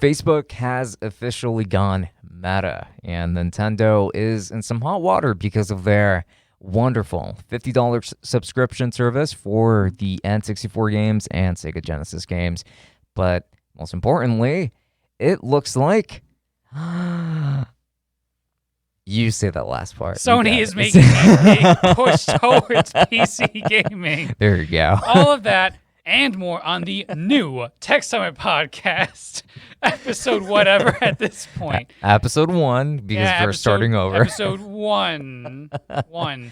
Facebook has officially gone meta, and Nintendo is in some hot water because of their wonderful $50 subscription service for the N64 games and Sega Genesis games. But most importantly, it looks like... You say that last part. Sony is making a push towards PC gaming. There you go. All of that and more on the new Tech Summit podcast, episode whatever at this point. Episode 1, because we're starting over. Episode 1. One.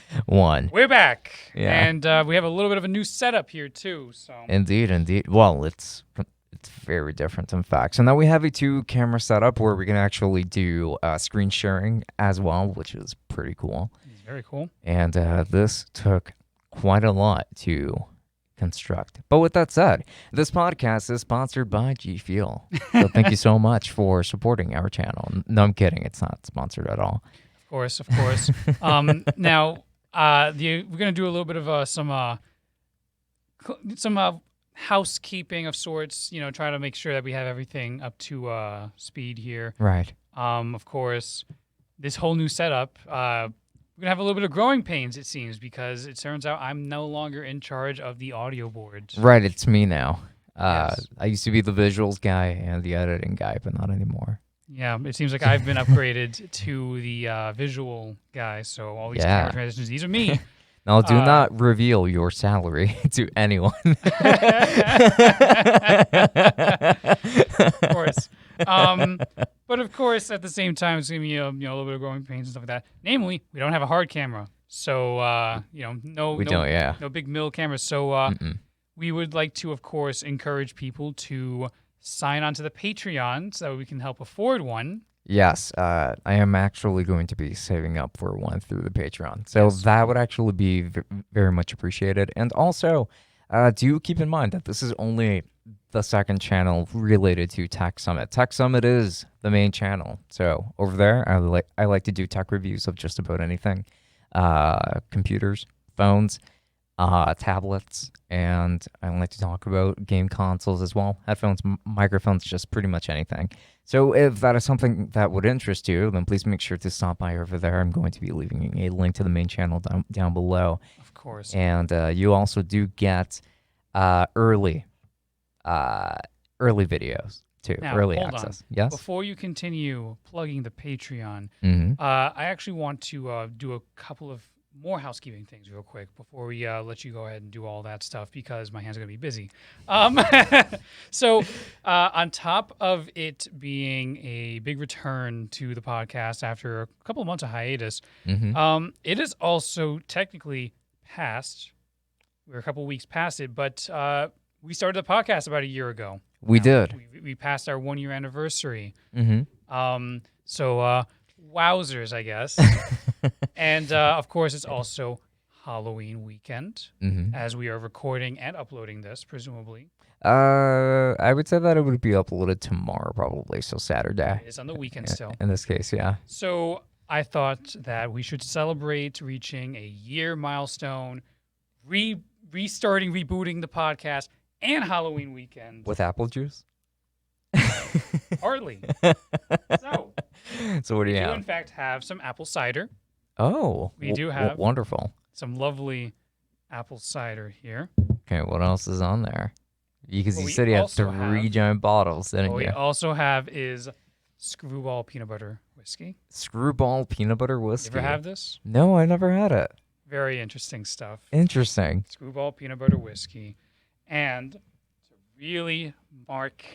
We're back. Yeah. And we have a little bit of a new setup here, too. So Indeed. Well, it's very different, in fact. So now we have a 2-camera setup where we can actually do screen sharing as well, which is pretty cool. It's very cool. And this took quite a lot to construct. But with that said, this podcast is sponsored by G Fuel. So thank you so much for supporting our channel. No, I'm kidding. It's not sponsored at all. Of course. Now, we're going to do a little bit of some housekeeping of sorts, try to make sure that we have everything up to speed here. Right. Of course, this whole new setup, we're going to have a little bit of growing pains, it seems, because it turns out I'm no longer in charge of the audio board. Right, it's me now. Yes. I used to be the visuals guy and the editing guy, but not anymore. Yeah, it seems like I've been upgraded to the visual guy, so all these camera transitions, these are me. Now, do not reveal your salary to anyone. Of course. But of course, at the same time, it's going to be a little bit of growing pains and stuff like that. Namely, we don't have a hard camera. So, no big mill cameras. So we would like to, of course, encourage people to sign on to the Patreon so that we can help afford one. Yes, I am actually going to be saving up for one through the Patreon. So that would actually be very much appreciated. And also, do keep in mind that this is only the second channel related to Tech Summit. Tech Summit is the main channel. So over there, I like to do tech reviews of just about anything. Computers, phones, tablets, and I like to talk about game consoles as well. Headphones, microphones, just pretty much anything. So if that is something that would interest you, then please make sure to stop by over there. I'm going to be leaving a link to the main channel down below. Of course. And you also do get early videos too, now, early hold access. On. Yes? Before you continue plugging the Patreon, Mm-hmm. I actually want to do a couple of more housekeeping things real quick before we let you go ahead and do all that stuff because my hands are going to be busy. So on top of it being a big return to the podcast after a couple of months of hiatus, it is also technically past. We're a couple of weeks past it, but we started the podcast about a year ago. We did. We passed our 1-year anniversary. Mm-hmm. So wowzers, I guess. And, of course, it's also Halloween weekend as we are recording and uploading this, presumably. I would say that it would be uploaded tomorrow, probably, so Saturday. It's on the weekend still. In this case, yeah. So I thought that we should celebrate reaching a year milestone, restarting, rebooting the podcast, and Halloween weekend. With apple juice? Hardly. So what do you We have? do, in fact, have some apple cider. Oh. We do have wonderful. some lovely apple cider here. Okay, what else is on there? Because What you we said you had also 3 have- giant bottles, didn't What you? we also have is Screwball peanut butter whiskey. Screwball peanut butter whiskey. You ever have this? No, I never had it. Very interesting stuff. Interesting. Screwball peanut butter whiskey. And to really mark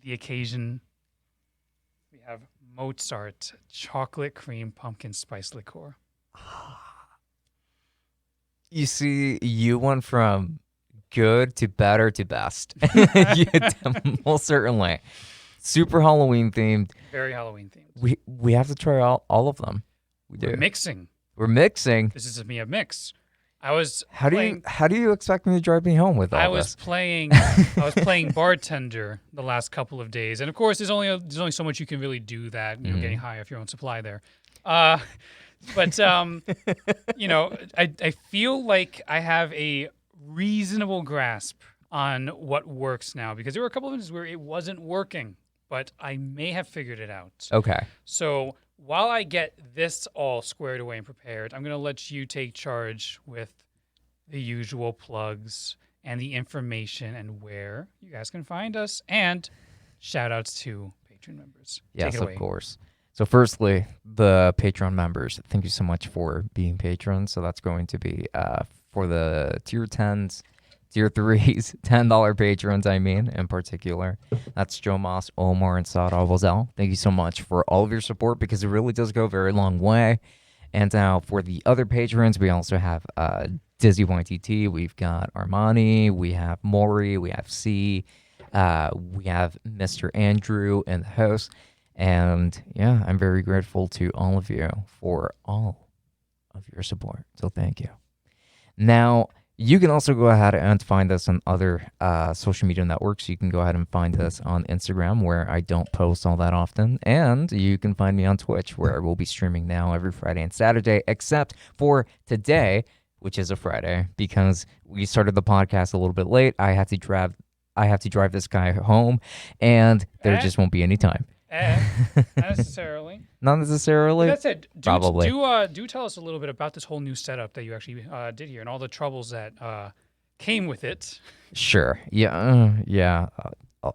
the occasion, we have Mozart chocolate cream pumpkin spice liqueur. You see, you went from good to better to best. Most certainly. Super Halloween themed. Very Halloween themed. We have to try all of them. We do. We're mixing. We're mixing. This is me a mix. I was How do you expect me to drive me home with all I this? was playing bartender the last couple of days, and of course, there's only so much you can really do that. Getting high off your own supply there. But I feel like I have a reasonable grasp on what works now because there were a couple of instances where it wasn't working but I may have figured it out. Okay. So while I get this all squared away and prepared, I'm going to let you take charge with the usual plugs and the information and where you guys can find us, and shout outs to Patreon members. Yes, Take it away. of course. So firstly, the Patreon members, thank you so much for being patrons. So that's going to be for the tier 10s, tier 3s, $10 patrons, in particular. That's Joe Moss, Omar, and Saad Al-Wazel. Thank you so much for all of your support, because it really does go a very long way. And now for the other patrons, we also have Dizzy YTT, we've got Armani, we have Maury, we have C, we have Mr. Andrew and the host. And yeah, I'm very grateful to all of you for all of your support. So thank you. Now, you can also go ahead and find us on other social media networks. You can go ahead and find us on Instagram, where I don't post all that often. And you can find me on Twitch, where we'll be streaming now every Friday and Saturday, except for today, which is a Friday, because we started the podcast a little bit late. I have to drive this guy home, and there just won't be any time. Not necessarily. Not necessarily. That said, Probably. Do tell us a little bit about this whole new setup that you actually did here and all the troubles that came with it. Sure. Yeah.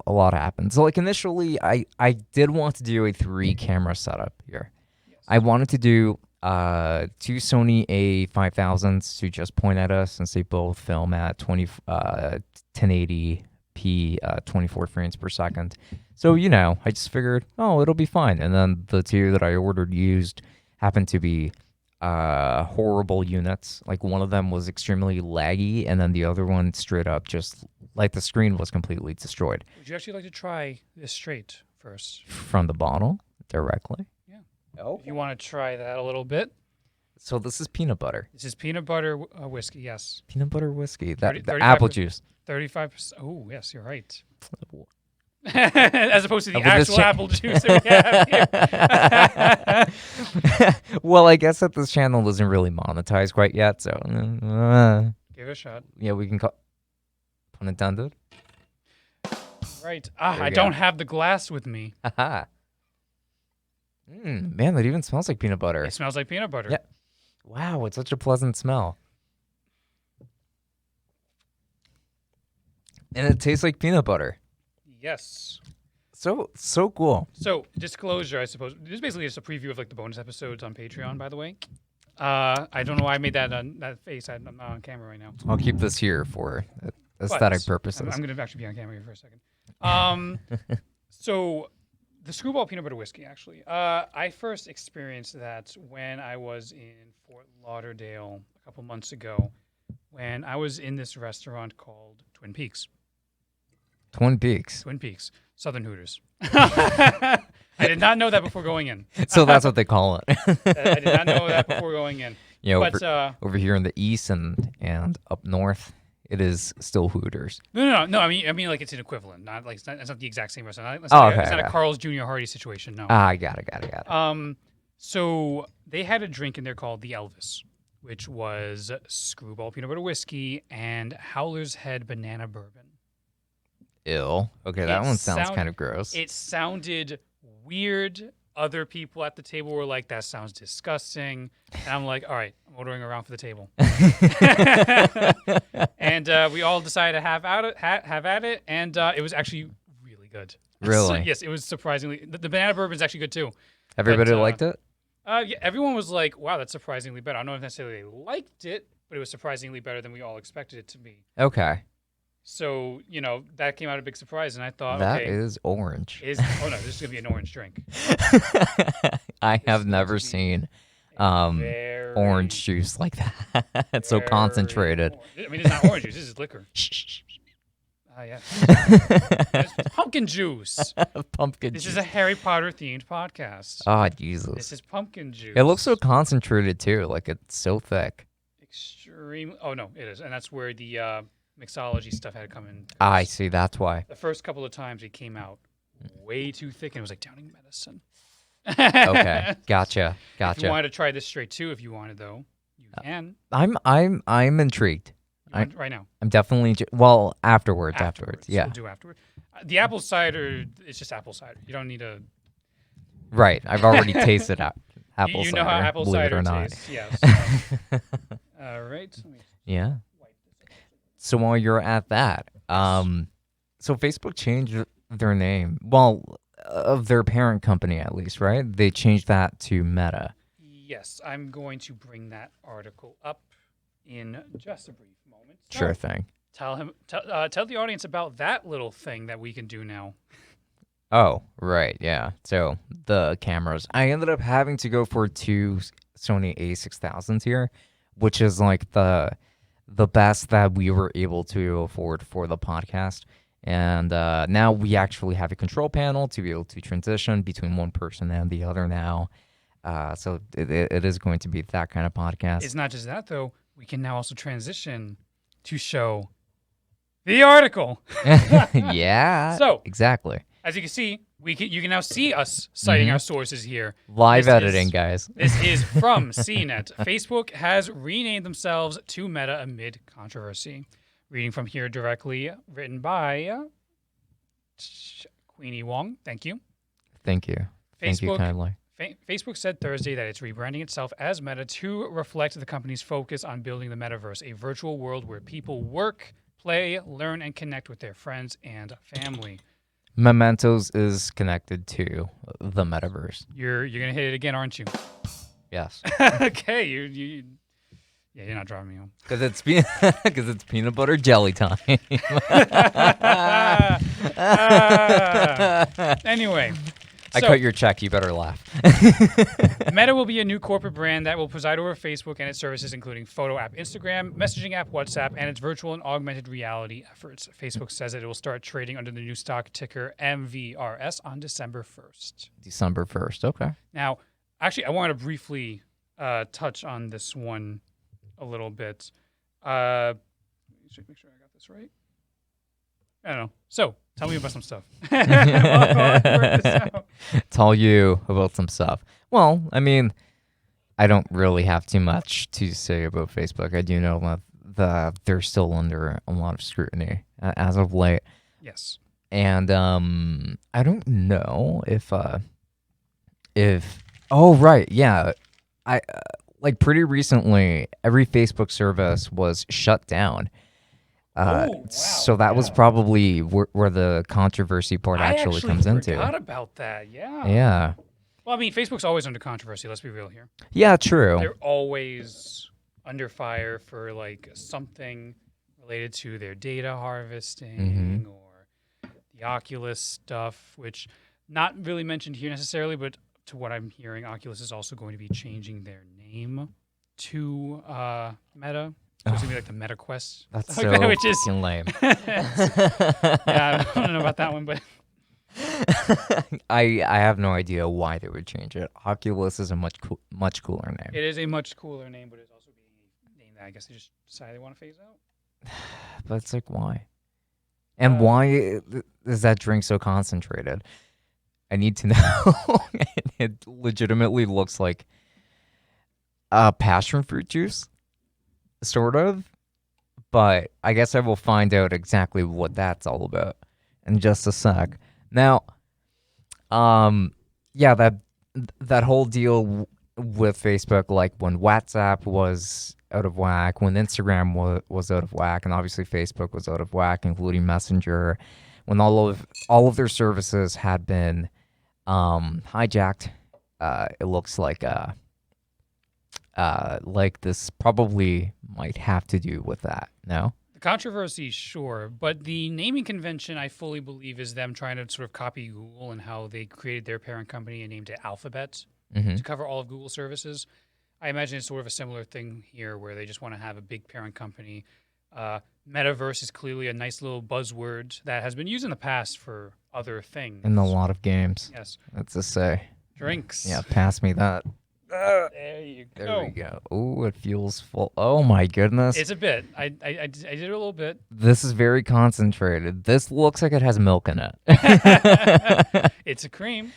A lot happened. So, like, initially, I did want to do a 3-camera setup here. Yes. I wanted to do 2 Sony A5000s to just point at us, since they both film at 1080p, 24 frames per second. So, I just figured, it'll be fine. And then the 2 that I ordered used happened to be horrible units. Like, one of them was extremely laggy, and then the other one straight up just, like, the screen was completely destroyed. Would you actually like to try this straight first? From the bottle, directly? Yeah. Oh. If you want to try that a little bit. So this is peanut butter. This is peanut butter whiskey, yes. Peanut butter whiskey. The 35%. apple juice. 35%. Oh, yes, you're right. As opposed to the With actual apple juice that we have here. Well, I guess that this channel isn't really monetized quite yet, so Give it a shot. yeah, we can call. Pun intended. Right. There I you don't go. have the glass with me. Haha. Man, that even smells like peanut butter. It smells like peanut butter. Yeah. Wow, it's such a pleasant smell. And it tastes like peanut butter. Yes. So cool. So, disclosure, I suppose. This is basically just a preview of like the bonus episodes on Patreon, by the way. I don't know why I made that that face. I'm not on camera right now. I'll keep this here for aesthetic purposes. I'm going to actually be on camera here for a second. So, the Screwball Peanut Butter Whiskey, actually. I first experienced that when I was in Fort Lauderdale a couple months ago, when I was in this restaurant called Twin Peaks. Twin Peaks. Twin Peaks. Southern Hooters. I did not know that before going in. So that's what they call it. I did not know that before going in. Yeah, But over here in the east and up north, it is still Hooters. no. I mean, like it's an equivalent. Not like it's not the exact same restaurant. It's Okay, it's not a okay. Carl's Jr. Hardy situation. No. I got it. So they had a drink in there called the Elvis, which was Screwball Peanut Butter Whiskey and Howler's Head Banana Bourbon. Ew. Okay, that one sounds kind of gross. It sounded weird. Other people at the table were like, "That sounds disgusting," and I'm like, "All right, I'm ordering around for the table." And we all decided to have at it, and it was actually really good. Really? Yes, it was surprisingly. The banana bourbon is actually good too. Everybody liked it? Yeah, everyone was like, "Wow, that's surprisingly better." I don't know if necessarily they liked it, but it was surprisingly better than we all expected it to be. Okay. So, that came out a big surprise, and I thought, That okay, is orange. oh no, this is gonna be an orange drink. I have going never to be seen Very, orange juice like that. It's so very concentrated. orange. I mean, it's not orange juice. This is liquor. Yeah. It's pumpkin juice. Pumpkin This juice. is a Harry Potter themed podcast. Oh, Jesus. This is pumpkin juice. It looks so concentrated, too. Like, it's so thick. extreme. Oh no, it is, and that's where the mixology stuff had to come in. I see. That's why. The first couple of times it came out way too thick, and it was like downing medicine. Okay. Gotcha. If you wanted to try this straight too, if you wanted though, you can. I'm intrigued. You want right now. I'm definitely afterwards. Yeah. We'll do afterward. The apple cider, it's just apple cider. You don't need a. Right. I've already tasted apple You cider. know how apple believe cider it or not. tastes. Yes. All right. Let me Yeah. wipe this up. So while you're at that, so Facebook changed their name. Well, of their parent company at least, right? They changed that to Meta. Yes, I'm going to bring that article up in just a brief moment. So, Sure thing. tell the audience about that little thing that we can do now. Oh, right, yeah. So the cameras. I ended up having to go for two Sony A6000s here, which is like the best that we were able to afford for the podcast. And now we actually have a control panel to be able to transition between one person and the other now. So it is going to be that kind of podcast. It's not just that, though. We can now also transition to show the article. Yeah, So, exactly. as you can see, you can now see us citing Mhm. our sources here. Live This editing, is- guys. This is from CNET. Facebook has renamed themselves to Meta amid controversy. Reading from here directly, written by Queenie Wong. Thank you. Thank you. Thank you Facebook kindly. Facebook said Thursday that it's rebranding itself as Meta to reflect the company's focus on building the metaverse, a virtual world where people work, play, learn, and connect with their friends and family. Mementos is connected to the metaverse. You're gonna hit it again, aren't you? Yes. Okay, yeah, you're not driving me home. Because it's peanut butter jelly time. Anyway, I cut your check. You better laugh. Meta will be a new corporate brand that will preside over Facebook and its services, including photo app Instagram, messaging app WhatsApp, and its virtual and augmented reality efforts. Facebook says that it will start trading under the new stock ticker MVRS on December 1st. December 1st. Okay. Now, actually, I want to briefly touch on this one a little bit. Make sure I got this right. I don't know. So, tell me about some stuff. While I work this out. Tell you about some stuff. Well, I mean, I don't really have too much to say about Facebook. I do know that they're still under a lot of scrutiny as of late. Yes. And I don't know if oh right, yeah. I like pretty recently every Facebook service was shut down. Wow, So that was yeah. probably where the controversy part I actually comes forgot into. about that. Yeah. Yeah. Well, I mean, Facebook's always under controversy. Let's be real here. Yeah, true. They're always under fire for like something related to their data harvesting or the Oculus stuff, which not really mentioned here necessarily, but to what I'm hearing, Oculus is also going to be changing their name to Meta. So it's gonna be like the Meta Quest. That's like so that, which is fucking lame. yeah, I don't know about that one, but I have no idea why they would change it. Oculus is a much cooler name. it is a much cooler name, but it's also being a name that I guess they just decided they want to phase out. But it's like, why? And why is that drink so concentrated? I need to know. It legitimately looks like passion fruit juice, sort of. But I guess I will find out exactly what that's all about in just a sec. Now, yeah, that whole deal with Facebook, like when WhatsApp was out of whack, when Instagram was out of whack, and obviously Facebook was out of whack, including Messenger, when all of their services had been hijacked, it looks like this probably might have to do with that. No? The controversy, sure, but the naming convention, I fully believe, is them trying to sort of copy Google and how they created their parent company and named it Alphabet to cover all of Google services. I imagine it's sort of a similar thing here where they just want to have a big parent company. Metaverse is clearly a nice little buzzword that has been used in the past for other things. In a lot of games. Yes. Let's just say. Drinks. Yeah, pass me that. There you go. There we go. Oh, it feels full. Oh my goodness. It's a bit. I did it a little bit. This is very concentrated. This looks like it has milk in it. It's a cream.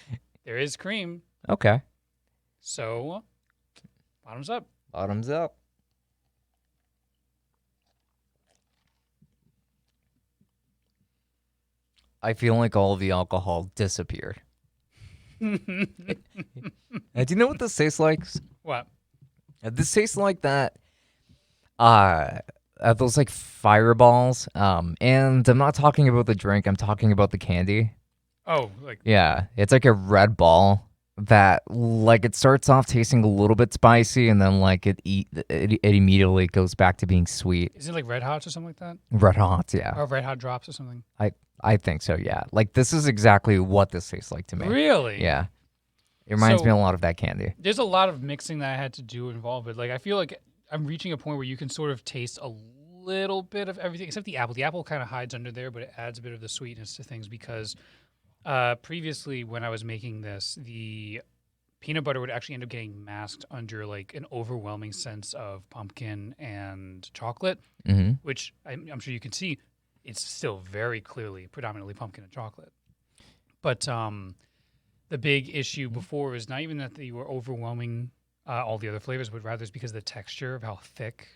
There is cream. Okay. So, bottoms up. Bottoms up. I feel like all of the alcohol disappeared. Do you know what this tastes like? What? This tastes like that. Those like fireballs. And I'm not talking about the drink. I'm talking about the candy. Oh, like Yeah, it's like a red ball that like it starts off tasting a little bit spicy, and then like it immediately goes back to being sweet. is it like Red Hots or something like that? Red Hot, yeah. Or Red Hot Drops or something? I think so, yeah. Like this is exactly what this tastes like to me. Really? Yeah. It reminds So- me a lot of that candy. There's a lot of mixing that I had to do involved, but like I feel like I'm reaching a point where you can sort of taste a little bit of everything except the apple. The apple kind of hides under there, but it adds a bit of the sweetness to things because previously when I was making this, the peanut butter would actually end up getting masked under like an overwhelming sense of pumpkin and chocolate, Mm-hmm. which I'm sure you can see it's still very clearly predominantly pumpkin and chocolate. But the big issue before is not even that they were overwhelming all the other flavors, but rather it's because of the texture of how thick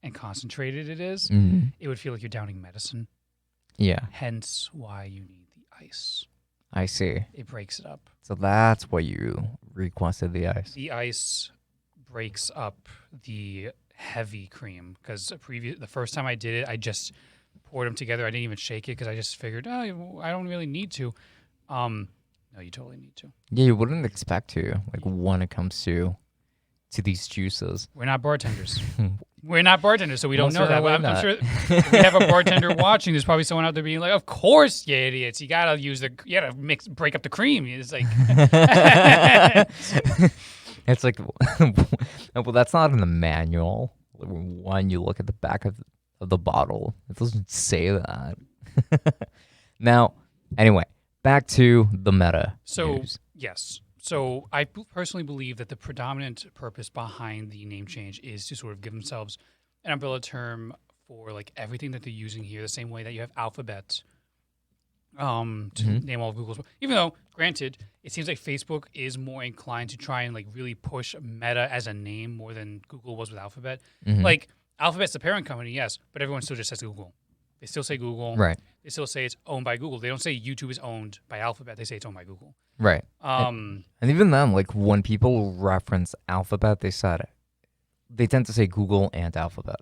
and concentrated it is. Mm-hmm. It would feel like you're downing medicine. Yeah, Hence why you need the ice. I see. It breaks it up. So that's why you requested the ice. The ice breaks up the heavy cream because the first time I did it, I just poured them together. I didn't even shake it because I just figured, oh, I don't really need to. No, you totally need to. Yeah, you wouldn't expect to, like when it comes to these juices. We're not bartenders. We're not bartenders, so we don't Most know that. But certainly I'm sure if we have a bartender watching. There's probably someone out there being like, "Of course, you idiots! You gotta break up the cream." It's like, It's like, well, that's not in the manual. When you look at the back of the bottle, it doesn't say that. Now, anyway, back to the meta. so news. yes. So I personally believe that the predominant purpose behind the name change is to sort of give themselves an umbrella term for like everything that they're using here, the same way that you have Alphabet to name all of Google's. Even though, granted, it seems like Facebook is more inclined to try and like really push Meta as a name more than Google was with Alphabet. Like Alphabet's the parent company, yes, but everyone still just says Google. They still say Google. Right. They still say it's owned by Google. They don't say YouTube is owned by Alphabet. They say it's owned by Google. Right. And even then, like when people reference Alphabet, they tend to say Google and Alphabet.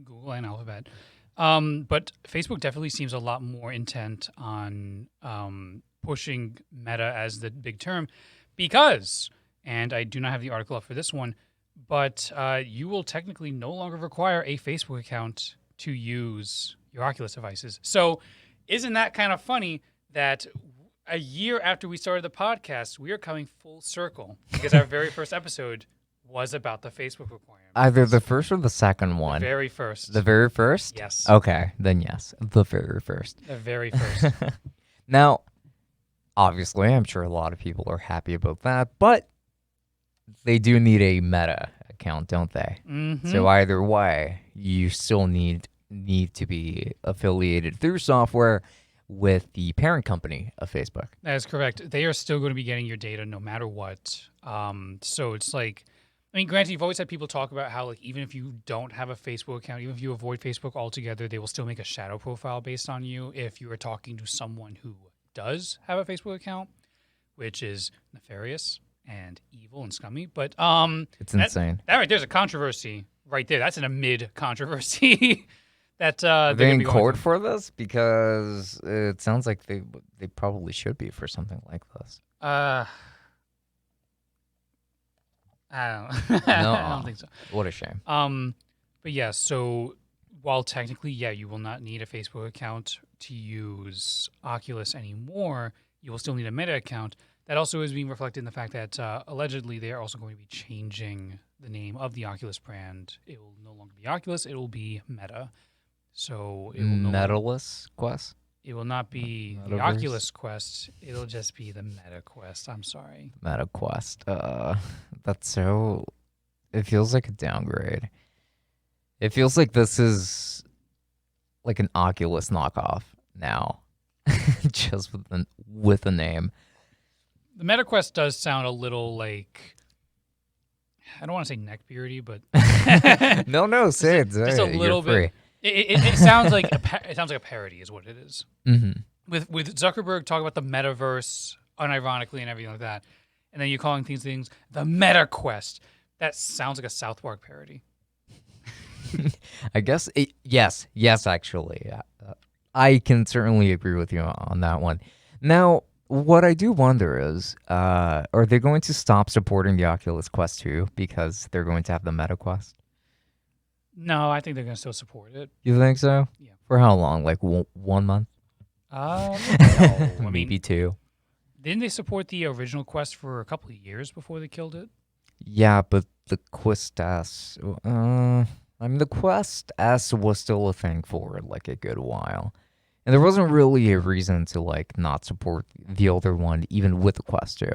Google and Alphabet. But Facebook definitely seems a lot more intent on pushing Meta as the big term because, and I do not have the article up for this one, but you will technically no longer require a Facebook account to use your Oculus devices. So isn't that kind of funny that a year after we started the podcast, we are coming full circle because our very first episode was about the Facebook requirement. Either the first or the second one. Very first. The very first? Yes. Okay, then yes, the very first. The very first. Now, obviously, I'm sure a lot of people are happy about that, but they do need a Meta account, don't they? Mhm. So either way, you still need to be affiliated through software with the parent company of Facebook. That is correct. They are still going to be getting your data no matter what. So it's like, I mean, granted, you've always had people talk about how, like, even if you don't have a Facebook account, even if you avoid Facebook altogether, they will still make a shadow profile based on you if you are talking to someone who does have a Facebook account, which is nefarious and evil and scummy. But It's insane. that right there's a controversy right there. That's an amid controversy. That Are they're they gonna in be going court through. for this? Because it sounds like they probably should be for something like this. I don't. I don't think so. What a shame. But yeah, so while technically, yeah, you will not need a Facebook account to use Oculus anymore, you will still need a Meta account. That also is being reflected in the fact that allegedly they are also going to be changing the name of the Oculus brand. It will no longer be Oculus; it will be Meta. So it will no longer, Medalist Quest? it will not be the Metaverse? Oculus Quest. It'll just be the Meta Quest. I'm sorry. Meta Quest. That's so. It feels like a downgrade. It feels like this is like an Oculus knockoff now, just with a name. The Meta Quest does sound a little like, I don't want to say neckbeardy, but No, say it. just a You're little free. bit. It sounds like it sounds like a parody is what it is. Mm-hmm. with Zuckerberg talking about the metaverse unironically and everything like that, and then you're calling these things the Meta Quest. That sounds like a South Park parody. I guess yes, actually, I can certainly agree with you on that one. Now, what I do wonder is, are they going to stop supporting the Oculus Quest 2 because they're going to have the Meta Quest? No, I think they're gonna still support it. You think so? Yeah. For how long? Like 1 month? No, I mean, Maybe 2. didn't they support the original Quest for a couple of years before they killed it? Yeah, but the Quest S, I mean, the Quest S was still a thing for like a good while. And there wasn't really a reason to like not support the older one, even with the Quest 2.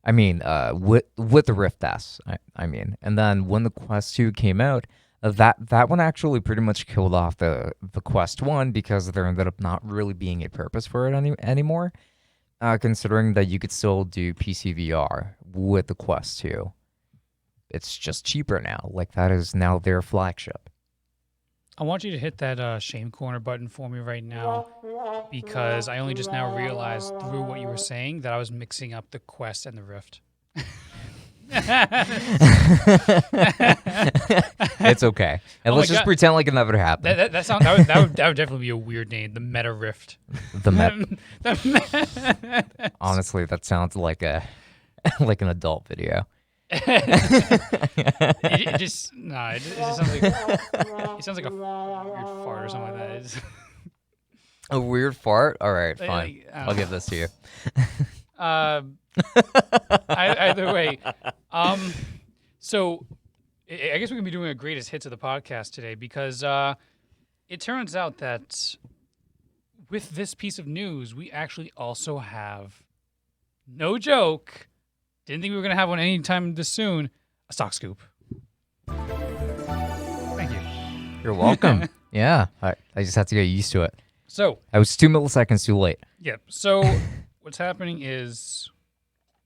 I mean, with the Rift S, I mean. And then when the Quest 2 came out, that one actually pretty much killed off the Quest 1 because there ended up not really being a purpose for it anymore. Considering that you could still do PC VR with the Quest 2. It's just cheaper now. Like, that is now their flagship. I want you to hit that shame corner button for me right now because I only just now realized through what you were saying that I was mixing up the Quest and the Rift. It's okay. And Oh let's my just God. pretend like it never happened. That would definitely be a weird name, the Meta Rift. The Met. The Honestly, that sounds like a like an adult video. it just it sounds like a weird fart or something like that. A weird fart? All right, Like, fine. I don't I'll know. give this to you. Either way, so I guess we're gonna be doing a greatest hits of the podcast today because it turns out that with this piece of news, we actually also have, no joke, didn't think we were gonna have one anytime this soon, a stock scoop. Thank you. You're welcome. Yeah, I just have to get used to it. So, I was 2 milliseconds too late. yeah. So what's happening is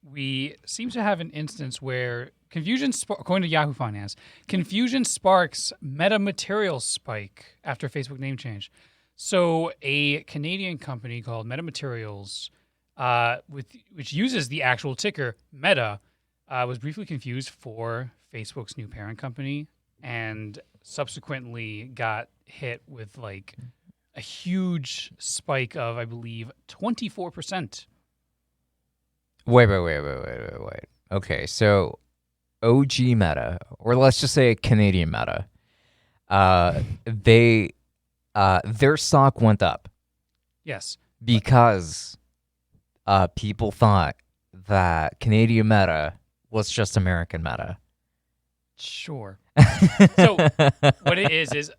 we seem to have an instance where according to Yahoo Finance, confusion sparks metamaterials spike after Facebook name change. So a Canadian company called Metamaterials, which uses the actual ticker Meta, was briefly confused for Facebook's new parent company and subsequently got hit with like a huge spike of, I believe, 24%. Wait. Okay, so OG Meta, or let's just say Canadian Meta, their stock went up Yes. because people thought that Canadian Meta was just American Meta. Sure. So what it is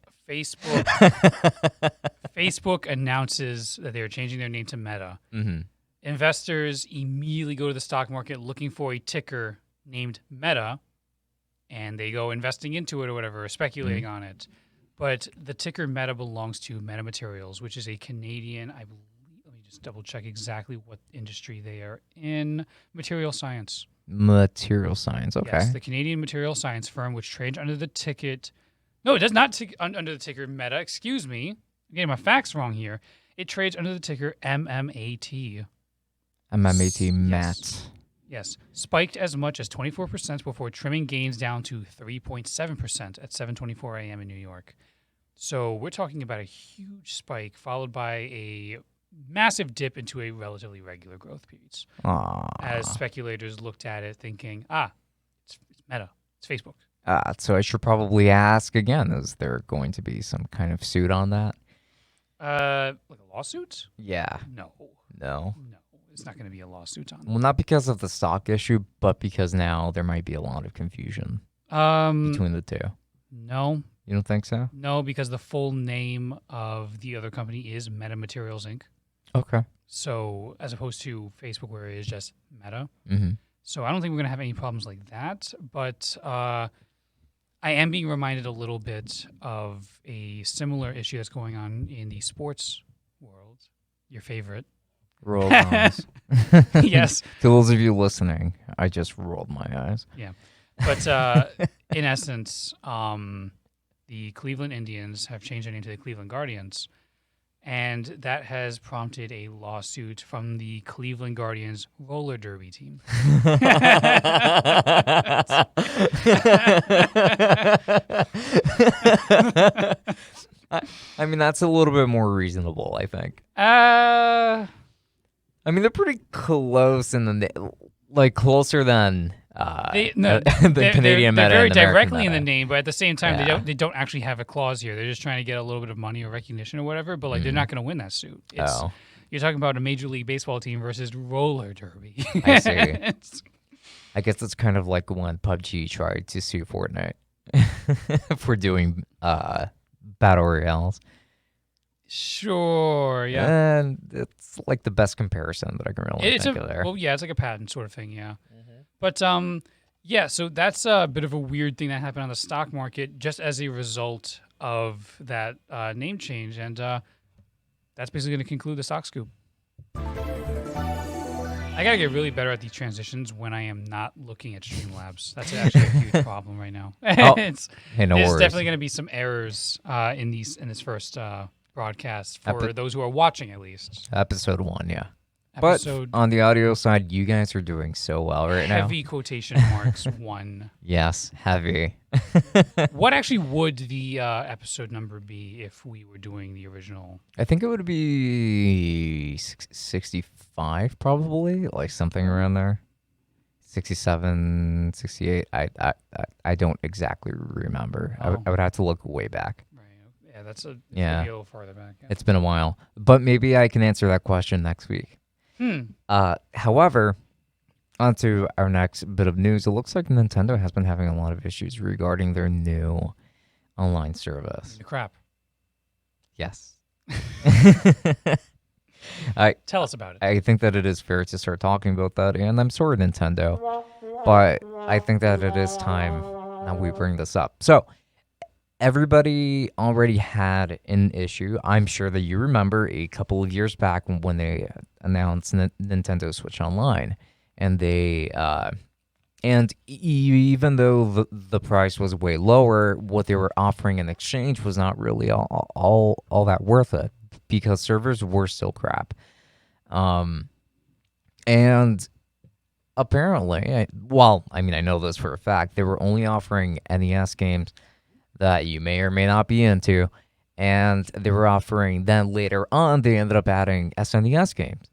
Facebook announces that they are changing their name to Meta. Mm-hmm. Investors immediately go to the stock market looking for a ticker named Meta, and they go investing into it or whatever, speculating on it. But the ticker Meta belongs to Metamaterials, which is a Canadian, I believe, let me just double check exactly what industry they are in, material science. Material science, okay. Yes, the Canadian material science firm, which trades under the ticket. No, it does not under the ticker Meta. Excuse me. I'm getting my facts wrong here. It trades under the ticker MMAT. MMAT Matt. Yes, spiked as much as 24% before trimming gains down to 3.7% at 7:24 a.m. in New York. So we're talking about a huge spike followed by a massive dip into a relatively regular growth periods. As speculators looked at it thinking, it's Meta, it's Facebook. So I should probably ask again, is there going to be some kind of suit on that? Like a lawsuit? Yeah. No, No. it's not going to be a lawsuit on Well, not because of the stock issue, but because now there might be a lot of confusion that. between the two. No, You don't think so? no, because the full name of the other company is Metamaterials Inc. Okay. So as opposed to Facebook, where it is just Meta. Mm-hmm. So I don't think we're going to have any problems like that. But I am being reminded a little bit of a similar issue that's going on in the sports world. Your favorite. Rolled eyes. Yes. To those of you listening, I just rolled my eyes. Yeah. But in essence, the Cleveland Indians have changed their name to the Cleveland Guardians. and that has prompted a lawsuit from the Cleveland Guardians roller derby team. I mean, that's a little bit more reasonable, I think. Uh, I mean, they're pretty close in the like closer than they, the they're, Canadian they're meta. very and American directly in the meta. name, but at the same time, Yeah. they don't actually have a clause here. They're just trying to get a little bit of money or recognition or whatever. But like, they're not going to win that suit. It's, Oh, You're talking about a Major League Baseball team versus roller derby. I see. I guess it's kind of like when PUBG tried to sue Fortnite for doing battle royales. Sure, yeah. And it's like the best comparison that I can really It's think of there. well, yeah, it's like a patent sort of thing, yeah. But yeah, so that's a bit of a weird thing that happened on the stock market just as a result of that name change, and that's basically going to conclude the stock scoop. I gotta get really better at these transitions when I am not looking at Streamlabs. That's actually a huge problem right now. Oh, It's hey, no There's worries. definitely going to be some errors in this first broadcast for those who are watching, at least. Episode 1, yeah. Episode But on the audio side, you guys are doing so well right now. heavy quotation marks 1. Yes, heavy. What actually would the episode number be if we were doing the original? I think it would be 65 probably, like something around there. 67, 68. I don't exactly remember. Oh. I would have to look way back. Right. Yeah, that's a Yeah. a little farther back. Yeah. It's been a while. But maybe I can answer that question next week. However, onto our next bit of news. It looks like Nintendo has been having a lot of issues regarding their new online service. The crap. Yes. Tell us about it. I think that it is fair to start talking about that, and I'm sorry, Nintendo, but I think that it is time that we bring this up. So, everybody already had an issue. I'm sure that you remember a couple of years back when they announced Nintendo Switch Online, and they even though the price was way lower, what they were offering in exchange was not really all that worth it because servers were still crap. And apparently, I know this for a fact, they were only offering NES games that you may or may not be into, and they were offering, then later on, they ended up adding SNES games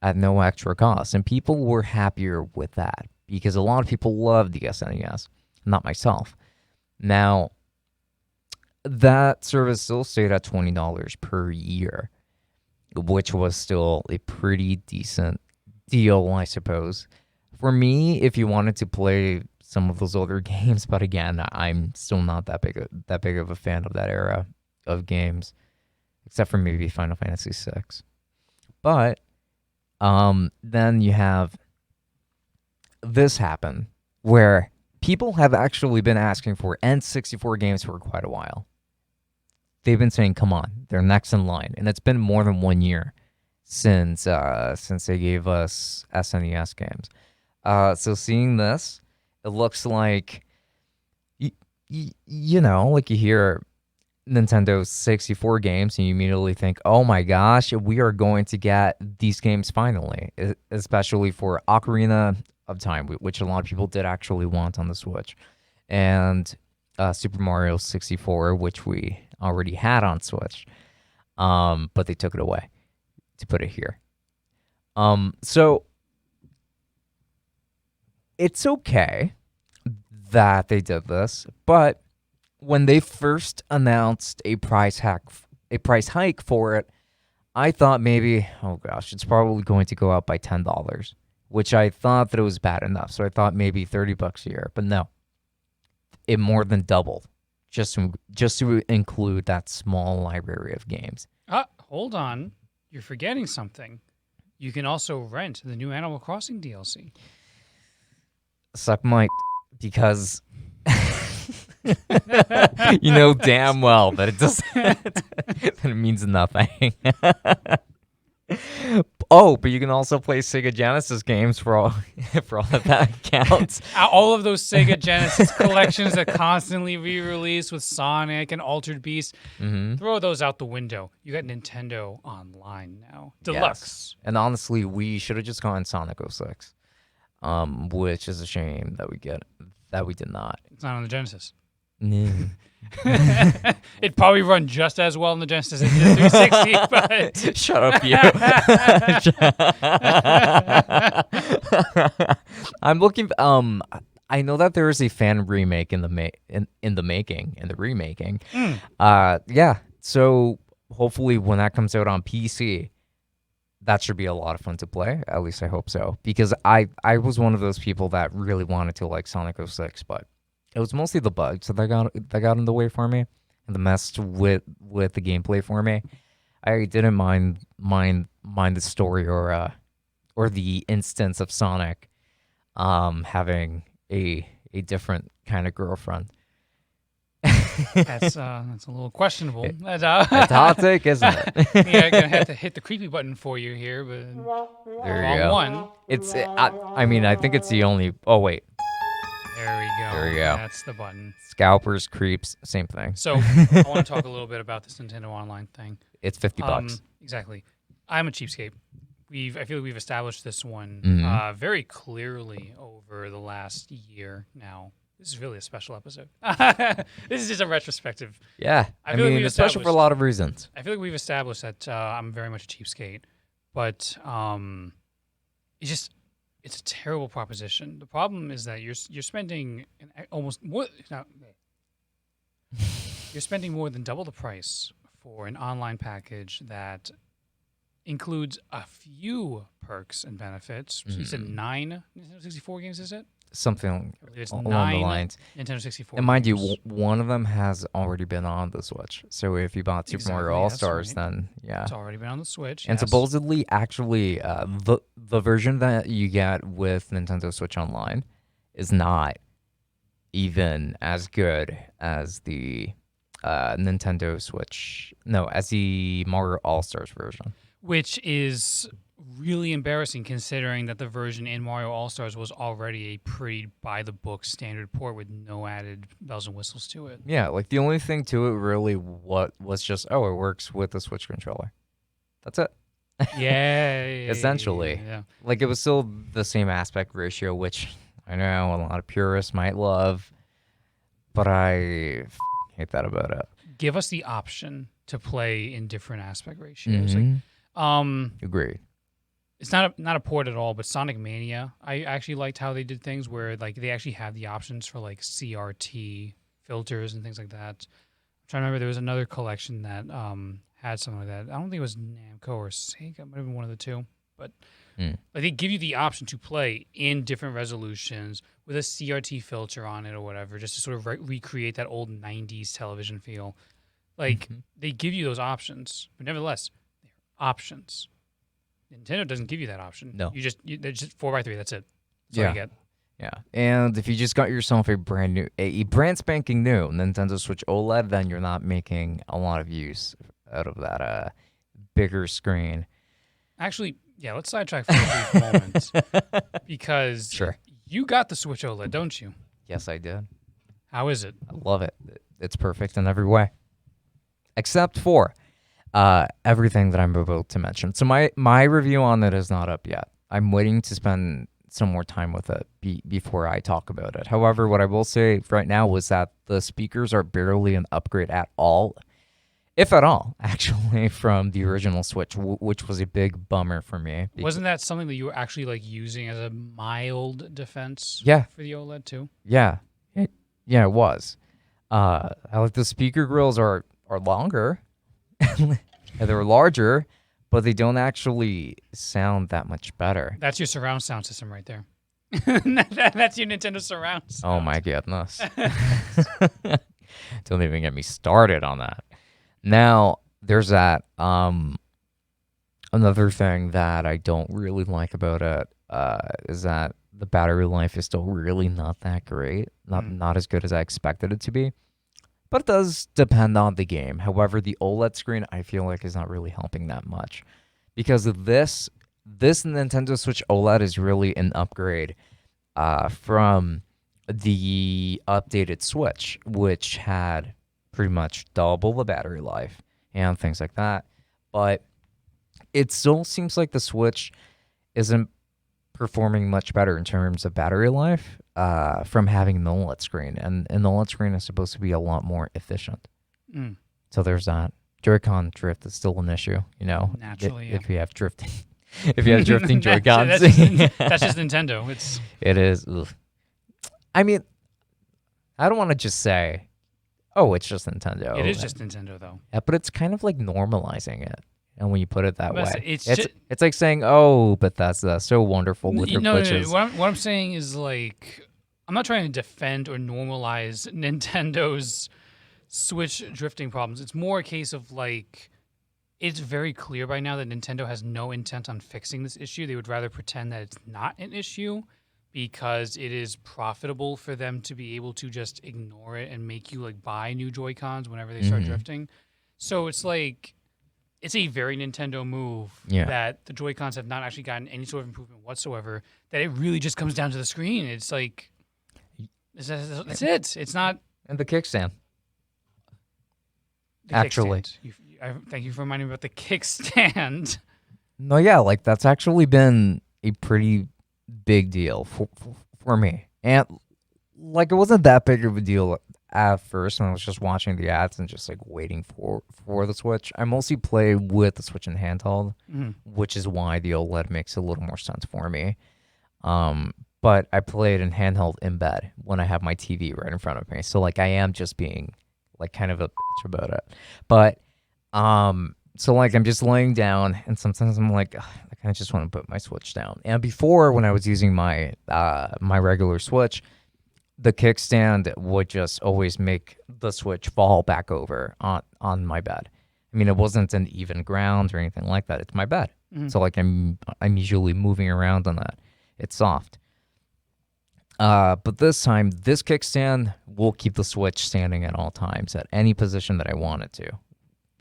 at no extra cost, and people were happier with that because a lot of people love the SNES, not myself. Now, that service still stayed at $20 per year, which was still a pretty decent deal, I suppose. For me, if you wanted to play some of those older games, but again, I'm still not that big of a fan of that era of games, except for maybe Final Fantasy VI. But then you have this happen where people have actually been asking for N64 games for quite a while. They've been saying, "Come on, they're next in line," and it's been more than 1 year since they gave us SNES games. So seeing this, it looks like, you know, like you hear Nintendo 64 games and you immediately think, oh my gosh, we are going to get these games finally, especially for Ocarina of Time, which a lot of people did actually want on the Switch, and Super Mario 64, which we already had on Switch, but they took it away to put it here. So it's okay that they did this, but when they first announced a price hike for it, I thought maybe, oh gosh, it's probably going to go up by $10, which I thought that it was bad enough. So I thought maybe $30 a year, but no, it more than doubled just to include that small library of games. Hold on, you're forgetting something. You can also rent the new Animal Crossing DLC. Suck my, because you know damn well that it doesn't, that it means nothing. but you can also play Sega Genesis games for all for all that counts. All of those Sega Genesis collections that constantly re-release with Sonic and Altered Beast, throw those out the window. You got Nintendo Online now, Deluxe. Yes. And honestly, we should have just gone Sonic 06, which is a shame that we did not. It's not on the Genesis. No. It'd probably run just as well on the Genesis as the 360, but Shut up, you. I'm looking. I know that there is a fan remake in the remaking. Yeah. So hopefully, when that comes out on PC, that should be a lot of fun to play. At least I hope so, because I was one of those people that really wanted to like Sonic 06, but it was mostly the bugs that got in the way for me, and the mess with the gameplay for me. I didn't mind the story or the instance of Sonic having a different kind of girlfriend. that's a little questionable. It's a hot take, isn't it? Yeah, gonna have to hit the creepy button for you here, but There you wrong go. one. It's I mean, I think it's the only. Oh wait, There we go. There you go. That's the button. scalpers, creeps, same thing. So I want to talk a little bit about this Nintendo Online thing. It's $50. Exactly. I'm a cheapskate. I feel like we've established this one very clearly over the last year now. This is really a special episode. This is just a retrospective. Yeah, I feel like mean, we've it's special for a established- lot of reasons. I feel like we've established that I'm very much a cheapskate, but it's a terrible proposition. The problem is that you're spending almost more. You're spending more than double the price for an online package that includes a few perks and benefits. So you said 9 Nintendo 64 games, is it? Something I believe it's along 9 the lines. Nintendo 64 And mind games. you, one of them has already been on the Switch. So if you bought Super Mario Exactly, All that's Stars, right. then yeah. It's already been on the Switch. And yes. supposedly, actually, the version that you get with Nintendo Switch Online is not even as good as the Nintendo Switch. No, as the Mario All Stars version. Which is really embarrassing considering that the version in Mario All-Stars was already a pretty by-the-book standard port with no added bells and whistles to it. Yeah, like the only thing to it really was just, oh, it works with the Switch controller. That's it. Yeah. Essentially. Yeah. Like it was still the same aspect ratio, which I know a lot of purists might love, but I hate that about it. Give us the option to play in different aspect ratios. Like, Agreed. it's not a port at all, but Sonic Mania, I actually liked how they did things where like they actually have the options for like CRT filters and things like that. I'm trying to remember, there was another collection that had something like that. I don't think it was Namco or Sega. It might have been one of the two. But like they give you the option to play in different resolutions with a CRT filter on it or whatever, just to sort of recreate that old 90s television feel. Like they give you those options, but nevertheless, they're options. Nintendo doesn't give you that option. No. They're just 4x3. That's it. That's all Yeah. you get. Yeah, and if you just got yourself a brand spanking new Nintendo Switch OLED, then you're not making a lot of use out of that bigger screen. Actually, yeah, let's sidetrack for a brief moment because Sure. you got the Switch OLED, don't you? Yes, I did. How is it? I love it. It's perfect in every way, except for everything that I'm about to mention. So my review on it is not up yet. I'm waiting to spend some more time with it before I talk about it. However, what I will say right now was that the speakers are barely an upgrade at all, if at all, actually, from the original Switch, which was a big bummer for me. Wasn't that something that you were actually like using as a mild defense Yeah. for the OLED too? Yeah, it was. Like the speaker grills are longer, and they're larger, but they don't actually sound that much better. That's your surround sound system right there. That's your Nintendo surround sound. Oh my goodness. Don't even get me started on that. Now, there's that. Another thing that I don't really like about it is that the battery life is still really not that great. Not as good as I expected it to be. But it does depend on the game. However, the OLED screen, I feel like, is not really helping that much. Because of this, this Nintendo Switch OLED is really an upgrade from the updated Switch, which had pretty much double the battery life and things like that. But it still seems like the Switch isn't performing much better in terms of battery life from having the OLED screen. And the OLED screen is supposed to be a lot more efficient. Mm. So there's that. Joy-Con drift is still an issue, Naturally, if you have drifting. If you have drifting Joy-Cons. That's just Nintendo. It is. Ugh. I mean, I don't want to just say, oh, it's just Nintendo. It is just Nintendo, though. Yeah, but it's kind of like normalizing it. And when you put it that way, it's like saying, "Oh, Bethesda, so wonderful with your glitches." No. What I'm saying is, like, I'm not trying to defend or normalize Nintendo's Switch drifting problems. It's more a case of, like, it's very clear by now that Nintendo has no intent on fixing this issue. They would rather pretend that it's not an issue because it is profitable for them to be able to just ignore it and make you, like, buy new Joy-Cons whenever they start drifting. So it's like, it's a very Nintendo move that the Joy-Cons have not actually gotten any sort of improvement whatsoever, that it really just comes down to the screen. It's like, that's it. It's not... And the kickstand. Actually. Thank you for reminding me about the kickstand. No, yeah, like, that's actually been a pretty big deal for me. And, like, it wasn't that big of a deal at first when I was just watching the ads and just, like, waiting for the Switch. I mostly play with the Switch in handheld, which is why the OLED makes a little more sense for me. But I play it in handheld in bed when I have my TV right in front of me. So, like, I am just being, like, kind of a bitch about it. But, so, like, I'm just laying down, and sometimes I'm like, I kind of just want to put my Switch down. And before, when I was using my my regular Switch, the kickstand would just always make the Switch fall back over on my bed. I mean, it wasn't an even ground or anything like that. It's my bed. So, like, I'm usually moving around on that. It's soft. But this time, this kickstand will keep the Switch standing at all times at any position that I want it to,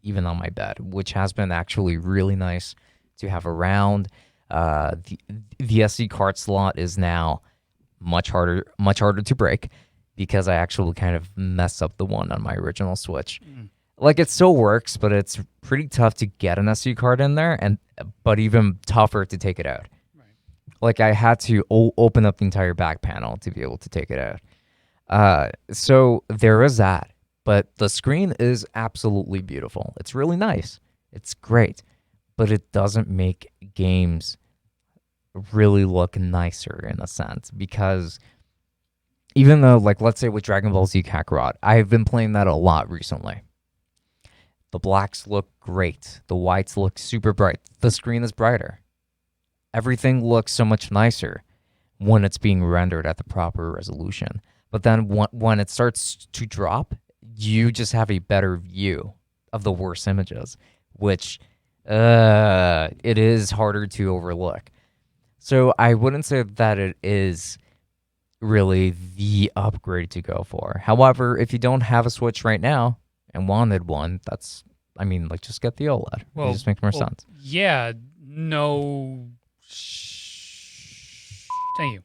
even on my bed, which has been actually really nice to have around. The SD card slot is now much harder to break because I actually kind of messed up the one on my original Switch. Like, it still works, but it's pretty tough to get an SD card in there, but even tougher to take it out. Like, I had to open up the entire back panel to be able to take it out. So there is that. But the screen is absolutely beautiful. It's really nice. It's great. But it doesn't make games really look nicer in a sense. Because even though, like, let's say with Dragon Ball Z Kakarot, I've been playing that a lot recently. The blacks look great. The whites look super bright. The screen is brighter. Everything looks so much nicer when it's being rendered at the proper resolution. But then when it starts to drop, you just have a better view of the worst images, which it is harder to overlook. So I wouldn't say that it is really the upgrade to go for. However, if you don't have a Switch right now and wanted one, just get the OLED. It just makes more sense. Yeah, no... Thank you.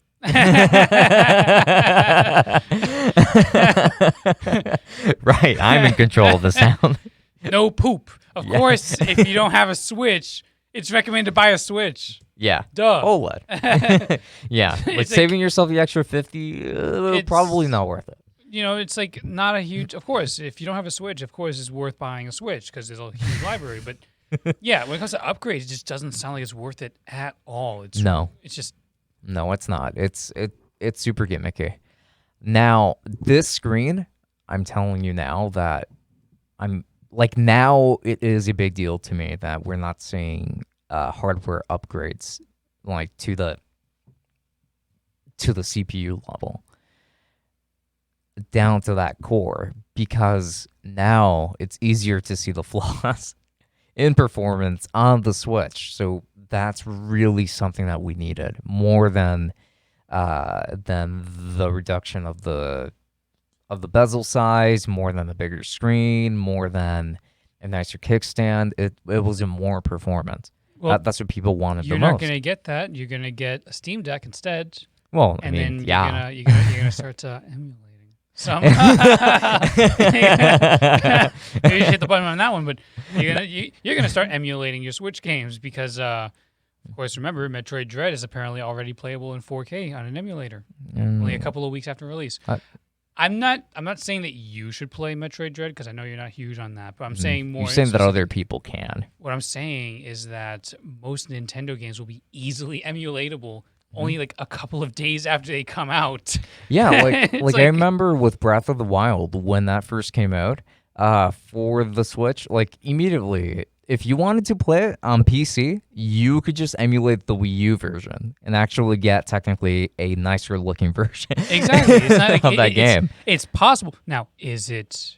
Right, I'm in control of the sound. No poop. Of course, if you don't have a Switch, it's recommended to buy a Switch. Yeah. Duh. OLED. Yeah. Like, saving yourself the extra $50, probably not worth it. You know, it's like not a huge... Of course, if you don't have a Switch, of course, it's worth buying a Switch because there's a huge library. But yeah, when it comes to upgrades, it just doesn't sound like it's worth it at all. It's just... No, it's not. It's super gimmicky. Now, this screen, I'm telling you now that now it is a big deal to me that we're not seeing hardware upgrades like to the CPU level down to that core, because now it's easier to see the flaws in performance on the Switch. So that's really something that we needed more than the reduction of the bezel size, more than the bigger screen, more than a nicer kickstand. It was a more performance. Well, That's what people wanted you're the not most. going to get that. You're going to get a Steam Deck instead, Well, I and mean, then yeah. you're gonna start emulating some. Maybe you should hit the button on that one, but you're gonna start emulating your Switch games because, of course, remember Metroid Dread is apparently already playable in 4K on an emulator, only a couple of weeks after release. I'm not saying that you should play Metroid Dread because I know you're not huge on that, but I'm saying more. You're saying that other people can. What I'm saying is that most Nintendo games will be easily emulatable only like a couple of days after they come out. Yeah, like I remember with Breath of the Wild when that first came out for the Switch, like immediately, if you wanted to play it on PC, you could just emulate the Wii U version and actually get technically a nicer looking version. Exactly. It's not like, of that game. It's possible. Now, is it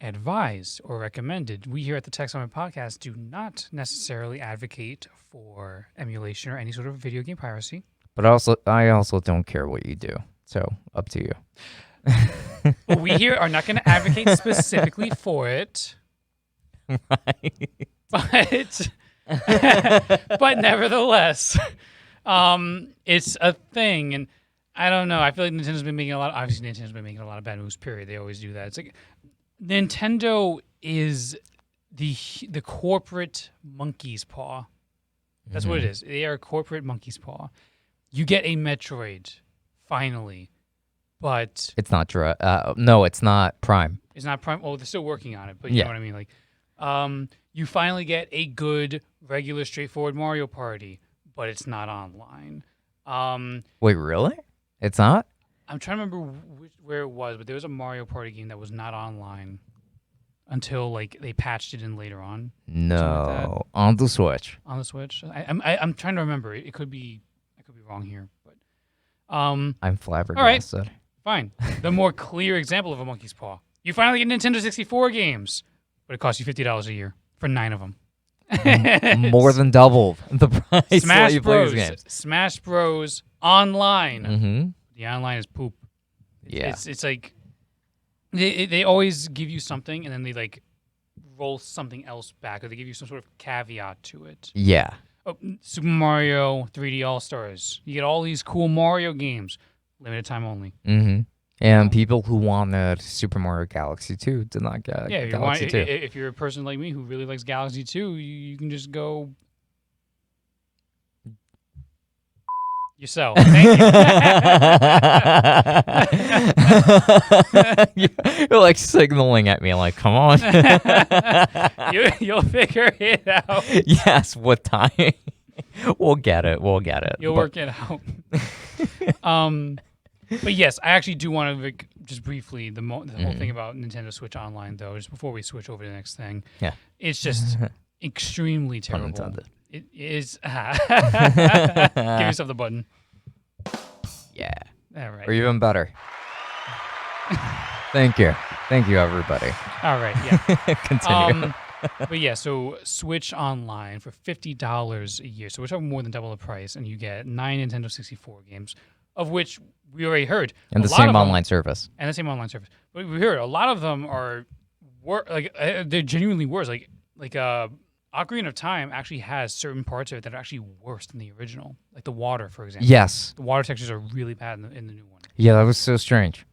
advised or recommended? We here at the Tech Summit Podcast do not necessarily advocate for emulation or any sort of video game piracy. But I also don't care what you do. So up to you. But we here are not going to advocate specifically for it. Right. But nevertheless, it's a thing, and I don't know. I feel like Nintendo's been making obviously Nintendo's been making a lot of bad moves. Period. They always do that. It's like Nintendo is the corporate monkey's paw. That's what it is. They are a corporate monkey's paw. You get a Metroid, finally, but it's not no, it's not Prime. It's not Prime. Oh, they're still working on it, but you know what I mean. Like, you finally get a good, regular, straightforward Mario Party, but it's not online. Wait, really? It's not? I'm trying to remember where it was, but there was a Mario Party game that was not online until like they patched it in later on. No, on the Switch. On the Switch, I'm trying to remember. I could be wrong here, but I'm flabbergasted. All right, fine. The more clear example of a monkey's paw. You finally get Nintendo 64 games, but it costs you $50 a year for 9 of them. More than double the price. Smash Bros. Bros. Games. Smash Bros. Online. Mm-hmm. The online is poop. Yeah. It's like they always give you something and then they like roll something else back, or they give you some sort of caveat to it. Yeah. Oh, Super Mario 3D All-Stars. You get all these cool Mario games. Limited time only. Mm-hmm. And people who wanted Super Mario Galaxy 2 did not get Galaxy 2. If you're a person like me who really likes Galaxy 2, you can just go yourself. Thank you. You're like signaling at me like, come on. You'll figure it out. Yes, what time? We'll get it. You'll work it out. But yes, I actually do want to just briefly the whole thing about Nintendo Switch Online, though, just before we switch over to the next thing. Yeah. It's just extremely terrible. Pun intended. It is. Give yourself the button. Yeah. All right. Or even better. Thank you, everybody. All right. Yeah. Continue. But yeah, so Switch Online for $50 a year. So we're talking more than double the price, and you get 9 Nintendo 64 games, of which we already heard. And the same online service. And the same online service. But we heard a lot of them are they're genuinely worse. Like Ocarina of Time actually has certain parts of it that are actually worse than the original. Like the water, for example. Yes. The water textures are really bad in the new one. Yeah, that was so strange.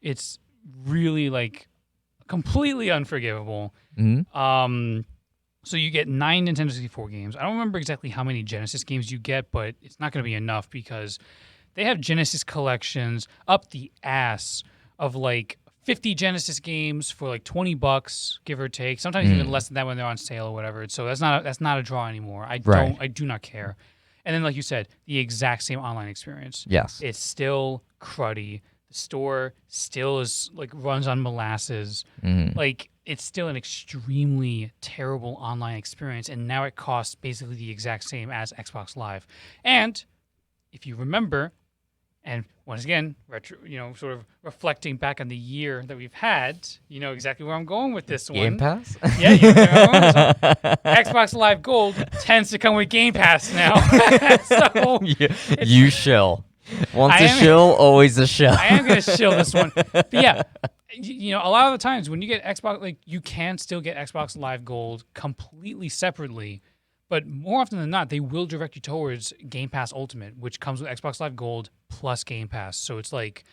It's really like completely unforgivable. Mm-hmm. So you get 9 Nintendo 64 games. I don't remember exactly how many Genesis games you get, but it's not going to be enough because they have Genesis collections up the ass of like 50 Genesis games for like $20, give or take. Sometimes even less than that when they're on sale or whatever. So that's not a draw anymore. I do not care. And then, like you said, the exact same online experience. Yes. It's still cruddy. The store still is like runs on molasses. Mm-hmm. Like it's still an extremely terrible online experience, and now it costs basically the exact same as Xbox Live. And if you remember, and once again, sort of reflecting back on the year that we've had, you know exactly where I'm going with this one. Game Pass? Yeah, you know where I'm going with this one. Xbox Live Gold tends to come with Game Pass now. So you shill. Once a shill, always a shill. I am going to shill this one. But yeah, a lot of the times when you get Xbox, like you can still get Xbox Live Gold completely separately, But more often than not, they will direct you towards Game Pass Ultimate, which comes with Xbox Live Gold plus Game Pass. So it's like,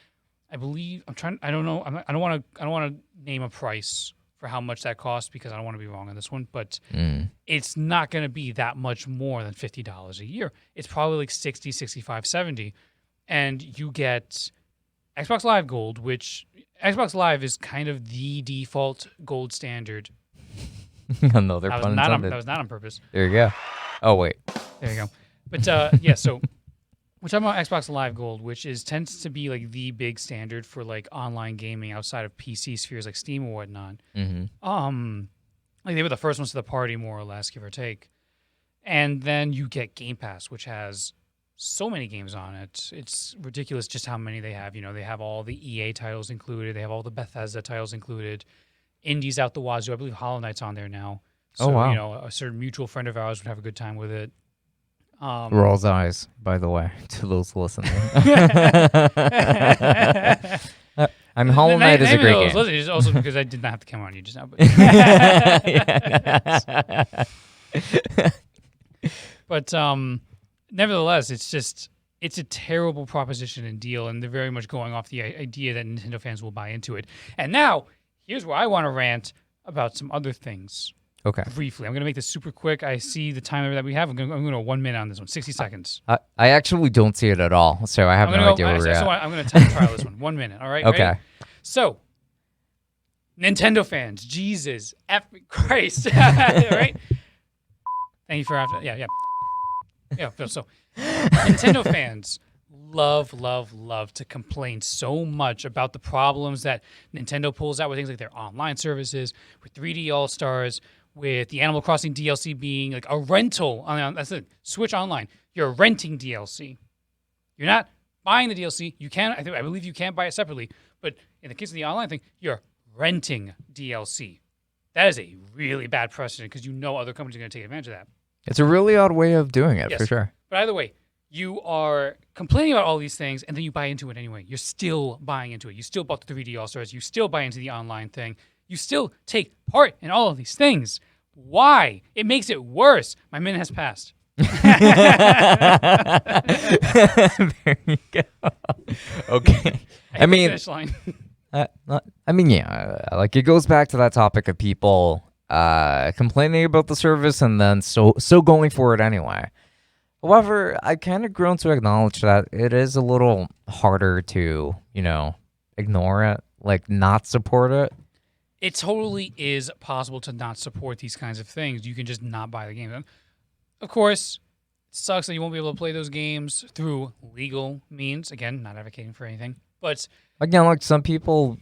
I believe I don't know. I don't want to name a price for how much that costs because I don't want to be wrong on this one. But it's not going to be that much more than $50 a year. It's probably like 60, 65, 70, and you get Xbox Live Gold, which Xbox Live is kind of the default gold standard. Another pun intended. That was not on purpose. There you go. Oh, wait. There you go. But yeah, so we're talking about Xbox Live Gold, which tends to be like the big standard for like online gaming outside of PC spheres like Steam or whatnot. Like they were the first ones to the party, more or less, give or take. And then you get Game Pass, which has so many games on it. It's ridiculous just how many they have. You know, they have all the EA titles included. They have all the Bethesda titles included. Indies out the wazoo. I believe Hollow Knight's on there now. So, wow. You know, a certain mutual friend of ours would have a good time with it. Rawls eyes, by the way, to those listening. I mean, Hollow Knight is a great game. It's also because I did not have to come on you just now. But nevertheless, it's a terrible proposition and deal, and they're very much going off the idea that Nintendo fans will buy into it. And now, here's where I want to rant about some other things. Okay. Briefly. I'm going to make this super quick. I see the timer that we have. I'm going to go 1 minute on this one. 60 seconds. I actually don't see it at all, so I have no idea where we're at. So I'm going to trial this one. 1 minute. All right? Okay. Ready? So, Nintendo fans. Jesus. Christ. Right? Thank you for after. Yeah. So, Nintendo fans love to complain so much about the problems that Nintendo pulls out with things like their online services, with 3D All-Stars, with the Animal Crossing DLC being like a rental on that's it, Switch Online. You're renting DLC. You're not buying the DLC. You can, I believe you can buy it separately, but in the case of the online thing, you're renting DLC. That is a really bad precedent because you know other companies are going to take advantage of that. It's a really odd way of doing it, Yes. for sure. But either way, you are complaining about all these things, and then you buy into it anyway. You're still buying into it. You still bought the 3D All-Stars. You still buy into the online thing. You still take part in all of these things. Why? It makes it worse. My minute has passed. There you go. Okay. I mean, finish line. yeah, like it goes back to that topic of people complaining about the service and then so going for it anyway. However, I kind of grown to acknowledge that it is a little harder to, ignore it, like not support it. It totally is possible to not support these kinds of things. You can just not buy the game. Of course, it sucks that you won't be able to play those games through legal means. Again, not advocating for anything. But again, like some people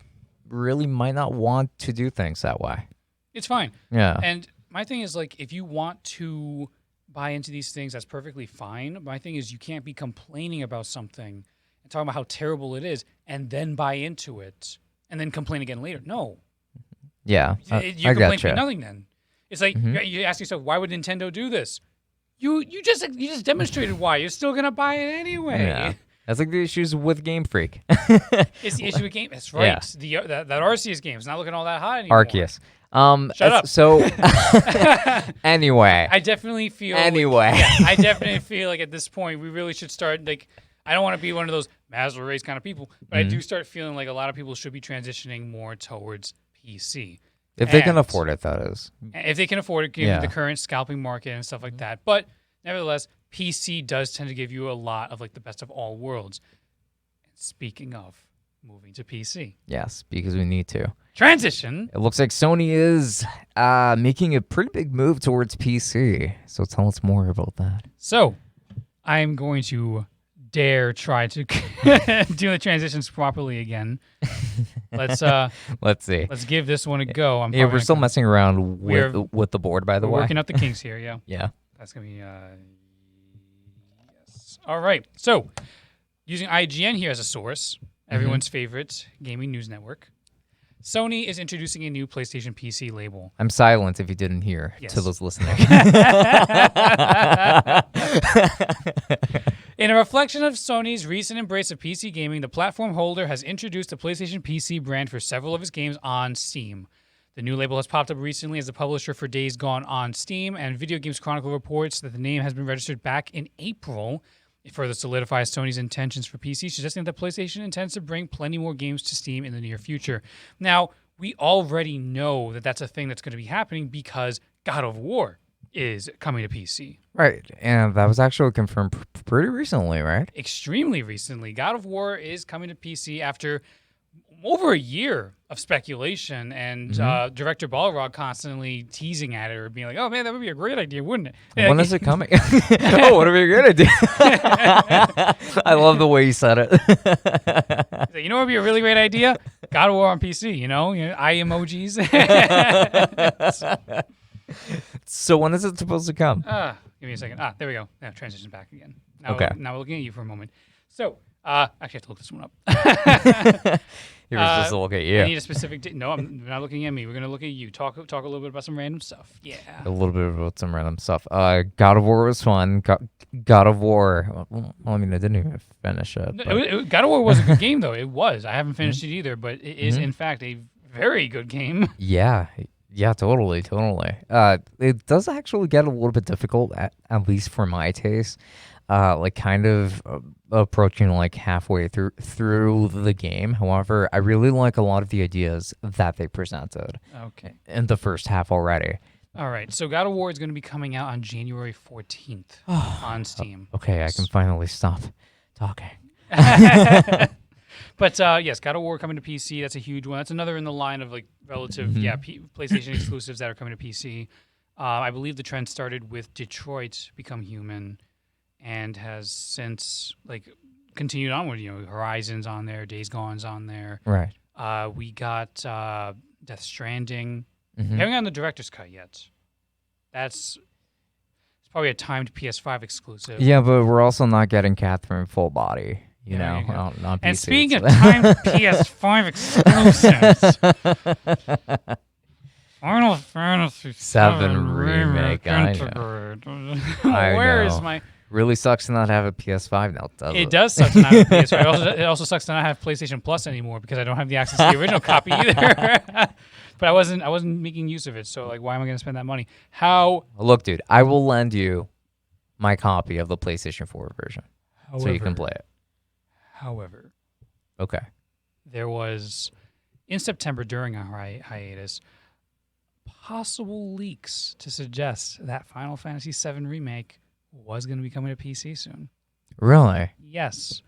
really might not want to do things that way. It's fine. Yeah. And my thing is, like, if you want to buy into these things, that's perfectly fine. My thing is you can't be complaining about something and talking about how terrible it is and then buy into it and then complain again later. No. Yeah, You I complain gotcha. for nothing then. It's like you ask yourself, why would Nintendo do this? You just demonstrated why. You're still gonna buy it anyway. Yeah. That's like the issues with Game Freak. It's the issue with game. That's right. Yeah. That Arceus game is not looking all that hot anymore. Arceus. Shut up. So, anyway. I definitely feel. I definitely feel like at this point we really should start. Like, I don't want to be one of those Maslow race kind of people, but I do start feeling like a lot of people should be transitioning more towards PC. If they can afford it, that is. If they can afford it, given the current scalping market and stuff like that. But nevertheless, PC does tend to give you a lot of like the best of all worlds. And speaking of moving to PC. Yes, because we need to. Transition. It looks like Sony is making a pretty big move towards PC. So tell us more about that. So I'm going to dare try to do the transitions properly again. Let's see. Let's give this one a go. We're still messing around with the board, by the way. We're working out the kinks here, yeah. Yeah. That's going to be, yes. All right. So, using IGN here as a source, everyone's favorite gaming news network, Sony is introducing a new PlayStation PC label. I'm silent if you didn't hear, to those listening. In a reflection of Sony's recent embrace of PC gaming, the platform holder has introduced the PlayStation PC brand for several of its games on Steam. The new label has popped up recently as the publisher for Days Gone on Steam, and Video Games Chronicle reports that the name has been registered back in April. It further solidifies Sony's intentions for PC, suggesting that PlayStation intends to bring plenty more games to Steam in the near future. Now, we already know that that's a thing that's going to be happening because God of War is coming to PC. Right. And that was actually confirmed pretty recently, right? Extremely recently. God of War is coming to PC after over a year of speculation and director Balrog constantly teasing at it or being like, oh man, that would be a great idea, wouldn't it? When is it coming? Oh, what would be a great idea? I love the way you said it. You know what would be a really great idea? God of War on PC, eye emojis. So when is it supposed to come? Give me a second. There we go. Now transition back again. Now Okay. Now we're looking at you for a moment. So, actually, I have to look this one up. He was just looking at you. I need a specific. No, I'm not looking at me. We're gonna look at you. Talk a little bit about some random stuff. Yeah. A little bit about some random stuff. God of War was fun. God of War. Well, I mean, I didn't even finish it. But. God of War was a good game, though. It was. I haven't finished it either, but it is in fact a very good game. Yeah. Yeah, totally. It does actually get a little bit difficult, at least for my taste. Like kind of approaching like halfway through the game. However, I really like a lot of the ideas that they presented. Okay. In the first half already. All right. So God of War is going to be coming out on January 14th on Steam. Okay, I can finally stop talking. But yes, God of War coming to PC. That's a huge one. That's another in the line of like relative, PlayStation exclusives that are coming to PC. I believe the trend started with Detroit Become Human, and has since like continued on with Horizon's on there, Days Gone's on there. Right. We got Death Stranding. We haven't gotten the director's cut yet. It's probably a timed PS5 exclusive. Yeah, but we're also not getting Catherine full body. On PC. And speaking of timed PS5 exclusives, Final Fantasy 7 remake. I know. Where is my? Really sucks to not have a PS5 now, does it? It does suck to not have a PS5. It also sucks to not have PlayStation Plus anymore because I don't have the access to the original copy either. But I wasn't making use of it, so like, why am I going to spend that money? Look, dude, I will lend you my copy of the PlayStation 4 version, so you can play it. However, okay, there was in September during our hiatus possible leaks to suggest that Final Fantasy VII Remake was going to be coming to PC soon. Really? Yes.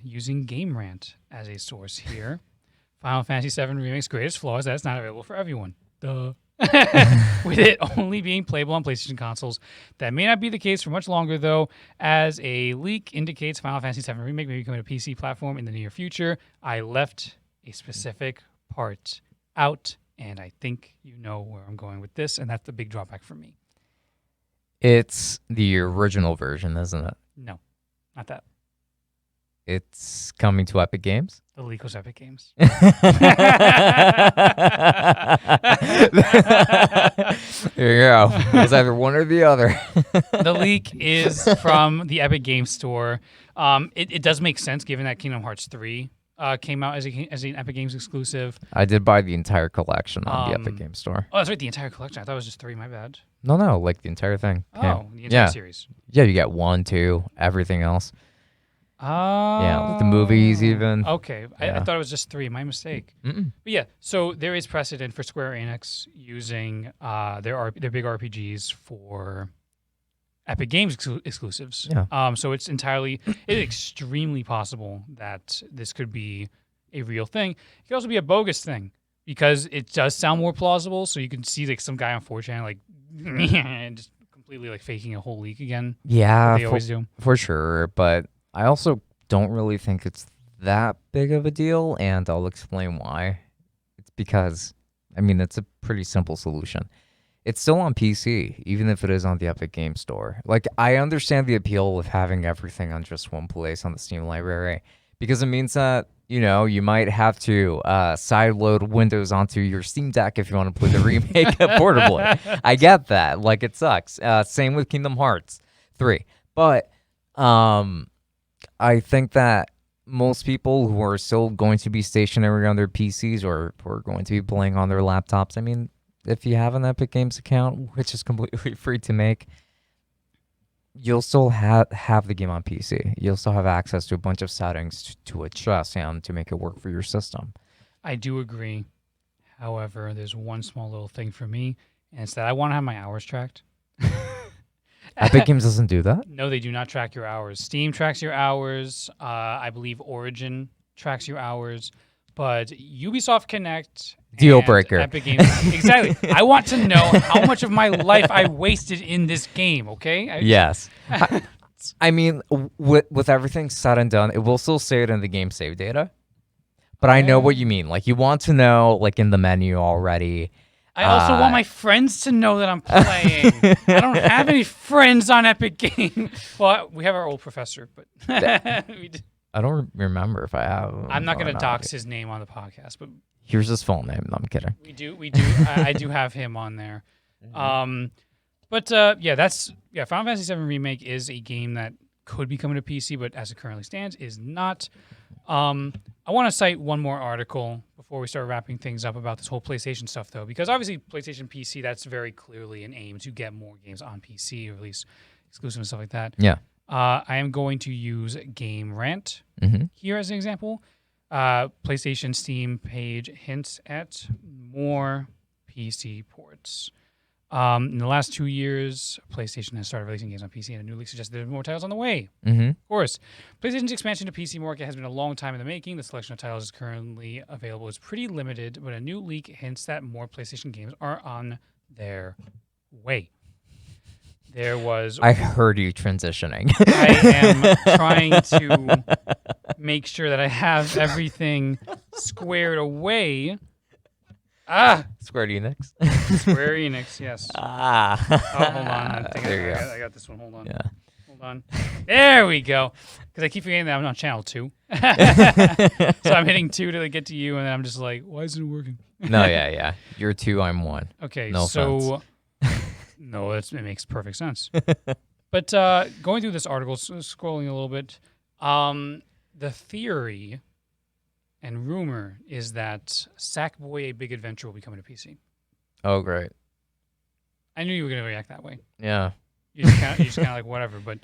Using Game Rant as a source here, Final Fantasy VII Remake's greatest flaw is that it's not available for everyone. Duh. With it only being playable on PlayStation consoles. That may not be the case for much longer, though, as a leak indicates Final Fantasy VII Remake may be coming to PC platform in the near future. I left a specific part out, and I think you know where I'm going with this, and that's the big drawback for me. It's the original version, isn't it? No, not that. It's coming to Epic Games? The leak was Epic Games. There you go. It was either one or the other. The leak is from the Epic Games Store. It does make sense given that Kingdom Hearts 3 came out as an Epic Games exclusive. I did buy the entire collection on the Epic Games Store. Oh, that's right, the entire collection. I thought it was just 3. My bad. No, like the entire thing. Oh, the entire series. Yeah, you get 1, 2, everything else. Yeah, the movies even. Okay, Yeah. I thought it was just 3. My mistake. Mm-mm. But yeah, so there is precedent for Square Enix using their big RPGs for Epic Games exclusives. Yeah. So it's extremely possible that this could be a real thing. It could also be a bogus thing because it does sound more plausible. So you can see like some guy on 4chan like and just completely like faking a whole leak again. Yeah, they always do for sure. But I also don't really think it's that big of a deal, and I'll explain why. It's because, I mean, it's a pretty simple solution. It's still on PC, even if it is on the Epic Games Store. Like, I understand the appeal of having everything on just one place on the Steam library, because it means that, you might have to sideload Windows onto your Steam Deck if you want to play the remake portably. I get that. Like, it sucks. Same with Kingdom Hearts 3. But, I think that most people who are still going to be stationary on their PCs or who are going to be playing on their laptops, I mean, if you have an Epic Games account, which is completely free to make, you'll still have the game on PC. You'll still have access to a bunch of settings to adjust and to make it work for your system. I do agree. However, there's one small little thing for me, and it's that I want to have my hours tracked. Epic Games doesn't do that? No, they do not track your hours. Steam tracks your hours. I believe Origin tracks your hours. But Ubisoft Connect, Deal and breaker. Epic Games, exactly. I want to know how much of my life I wasted in this game. Okay. Yes. I mean, with everything said and done, it will still say it in the game save data. But I know what you mean. Like, you want to know, like, in the menu already. I also want my friends to know that I'm playing. I don't have any friends on Epic Games. Well, we have our old professor, but I don't remember if I have. I'm not going to dox his name on the podcast, but here's his full name. No, I'm kidding. We do. I do have him on there. But Final Fantasy VII Remake is a game that could be coming to PC, but as it currently stands, is not. I want to cite one more article before we start wrapping things up about this whole PlayStation stuff, though, because obviously PlayStation PC, that's very clearly an aim to get more games on PC, or at least exclusive and stuff like that. Yeah. I am going to use Game Rant here as an example. PlayStation Steam page hints at more PC ports. In the last 2 years, PlayStation has started releasing games on PC, and a new leak suggests there are more titles on the way. Of course, PlayStation's expansion to PC market has been a long time in the making. The selection of titles currently available is pretty limited, but a new leak hints that more PlayStation games are on their way. There was... I heard you transitioning. I am trying to make sure that I have everything squared away. Square Enix. Square Enix, yes. Oh, hold on. I got this one. Hold on. Yeah. Hold on. There we go. Because I keep forgetting that I'm on channel 2. So I'm hitting 2 to get to you, and then I'm just like, why isn't it working? No, yeah. You're 2, I'm 1. Okay, no so... No, it makes perfect sense. But going through this article, scrolling a little bit, the theory... and rumor is that Sackboy: A Big Adventure will be coming to PC. Oh, great. I knew you were going to react that way. Yeah. You're just kind of like, whatever. But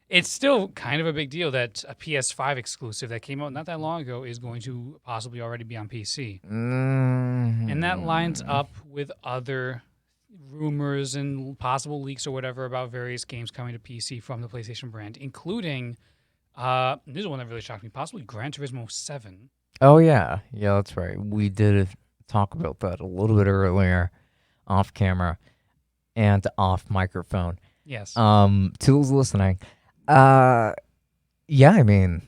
it's still kind of a big deal that a PS5 exclusive that came out not that long ago is going to possibly already be on PC. And that lines up with other rumors and possible leaks or whatever about various games coming to PC from the PlayStation brand, including, this is one that really shocked me, possibly Gran Turismo 7. Oh, yeah. Yeah, that's right. We did talk about that a little bit earlier off camera and off microphone. Yes. To those listening, yeah, I mean,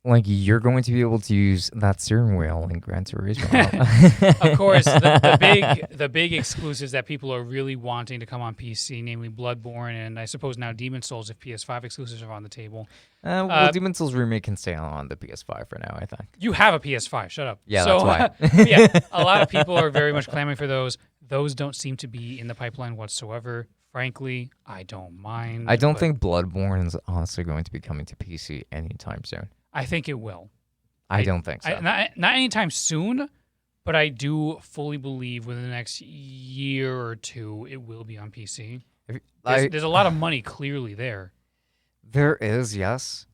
like, you're going to be able to use that steering wheel in Gran Turismo. Of course, the big exclusives that people are really wanting to come on PC, namely Bloodborne and I suppose now Demon Souls, if PS5 exclusives are on the table. Well, Demon Souls Remake can stay on the PS5 for now, I think. You have a PS5. Shut up. Yeah, that's why. Yeah, a lot of people are very much clamoring for those. Those don't seem to be in the pipeline whatsoever. Frankly, I don't mind. I don't think Bloodborne is honestly going to be coming to PC anytime soon. I think it will. I don't think so. Not anytime soon, but I do fully believe within the next year or two it will be on PC. There's a lot of money clearly there. There is, yes.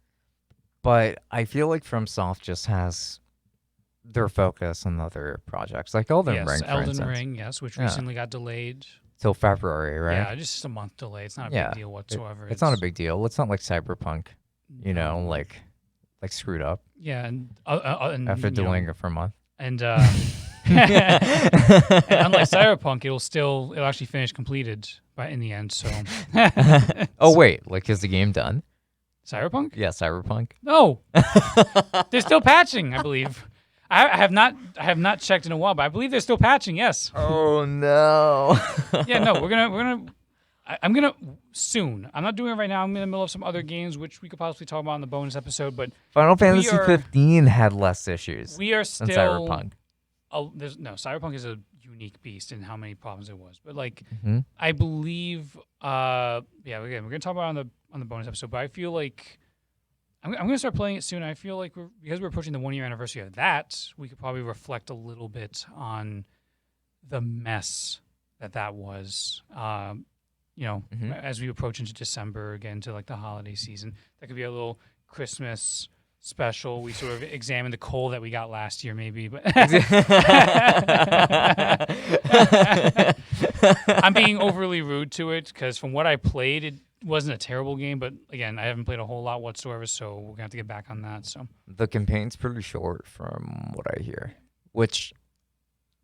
But I feel like FromSoft just has their focus on other projects, like Elden Ring, for Elden instance. Ring, yes, which recently got delayed. Till February, right? Yeah, just a month delay. It's not a big deal whatsoever. It's not a big deal. It's not like Cyberpunk, like screwed up. Yeah, and after delaying it for a month. And, and unlike Cyberpunk, it'll actually finish completed in the end. So. Oh wait, like, is the game done? Cyberpunk? Yeah, Cyberpunk. No, they're still patching, I believe. I have not checked in a while, but I believe they're still patching. Yes. Oh no. Yeah, no, I'm gonna soon. I'm not doing it right now. I'm in the middle of some other games, which we could possibly talk about in the bonus episode. But Final Fantasy 15 had less issues. We are still than Cyberpunk. Cyberpunk is a unique beast in how many problems it was. But I believe, again, we're gonna talk about it on the bonus episode. But I feel like I'm going to start playing it soon. I feel like because we're approaching the 1-year anniversary of that, we could probably reflect a little bit on the mess that was. As we approach into December, again to like the holiday season, that could be a little Christmas special. We sort of examine the coal that we got last year, maybe. But I'm being overly rude to it because from what I played, it wasn't a terrible game. But again, I haven't played a whole lot whatsoever, so we're gonna have to get back on that. So The campaign's pretty short from what I hear, which,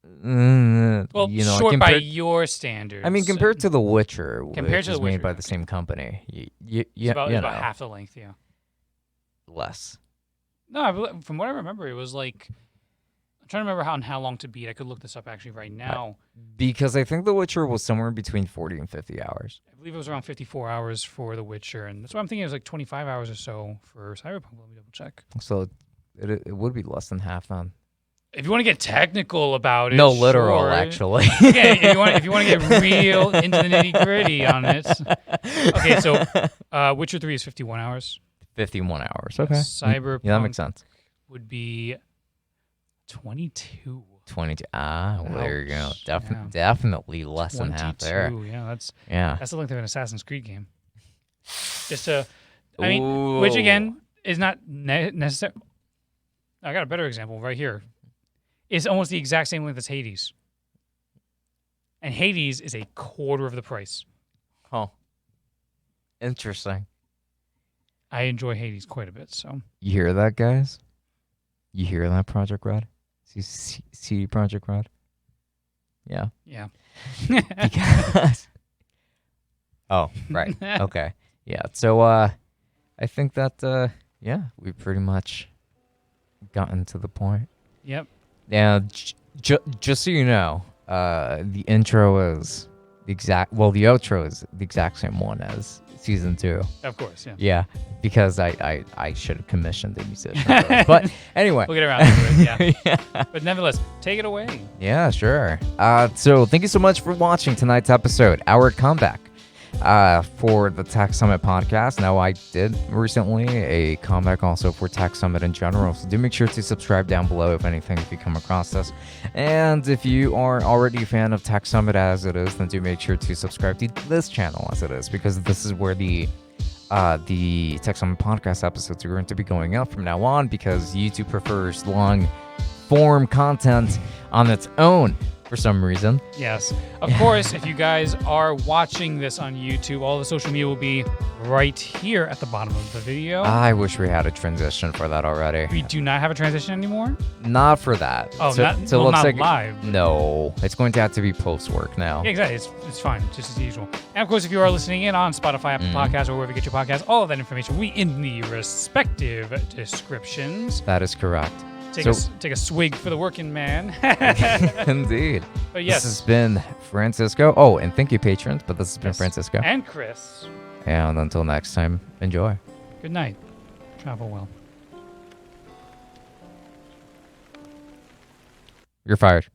well, short by compared, your standards. I mean, compared to The Witcher, Compared which to is The made Witcher, by the okay. same company, it's about half the length. Yeah. less. No, from what I remember, it was like I'm trying to remember how long to beat. I could look this up actually right now. Because I think The Witcher was somewhere between 40 and 50 hours. I believe it was around 54 hours for The Witcher, and that's what I'm thinking. It was like 25 hours or so for Cyberpunk. Let me double check. So it would be less than half then. If you want to get technical about it, No, literal, sure. actually. Yeah, if you want to get real into the nitty gritty on it. Okay, so Witcher 3 is 51 hours. 51 hours. Okay. Cyberpunk Yeah, that makes sense. would be 22. 22. Well, there you go. Ouch, yeah. Definitely less than half there. Yeah, that's Yeah. the length of an Assassin's Creed game. Which again is not necessary. I got a better example right here. It's almost the exact same length as Hades. And Hades is a quarter of the price. Oh. Interesting. I enjoy Hades quite a bit, so. You hear that, guys? You hear that, Project Red? CD Project Red? Yeah. Yeah. Because. Oh, right. Okay. Yeah. So, I think that, we pretty much gotten to the point. Yep. Now, just so you know, the intro is the outro is the exact same one as season 2. Of course, yeah. Yeah, because I should have commissioned a musician for it. But anyway. We'll get around to it, yeah. Yeah. But nevertheless, take it away. Yeah, sure. So thank you so much for watching tonight's episode, our comeback for the Tech Summit podcast. Now, I did recently a comeback also for Tech Summit in general, so do make sure to subscribe down below if anything, if you come across this. And if you are already a fan of Tech Summit as it is, then do make sure to subscribe to this channel as it is, because this is where the Tech Summit podcast episodes are going to be going up from now on, because YouTube prefers long form content on its own for some reason. Yes. Of course, if you guys are watching this on YouTube, all the social media will be right here at the bottom of the video. I wish we had a transition for that already. We do not have a transition anymore? Not for that. Oh, so, not, so well, looks not like live. No, it's going to have to be post work now. Yeah, exactly. It's fine, just as usual. And of course, if you are listening in on Spotify, Apple Podcasts, or wherever you get your podcasts, all of that information will be in the respective descriptions. That is correct. Take a swig for the working man. Indeed. But yes. This has been Francisco. Oh, and thank you, patrons. But this has been Francisco. And Chris. And until next time, enjoy. Good night. Travel well. You're fired.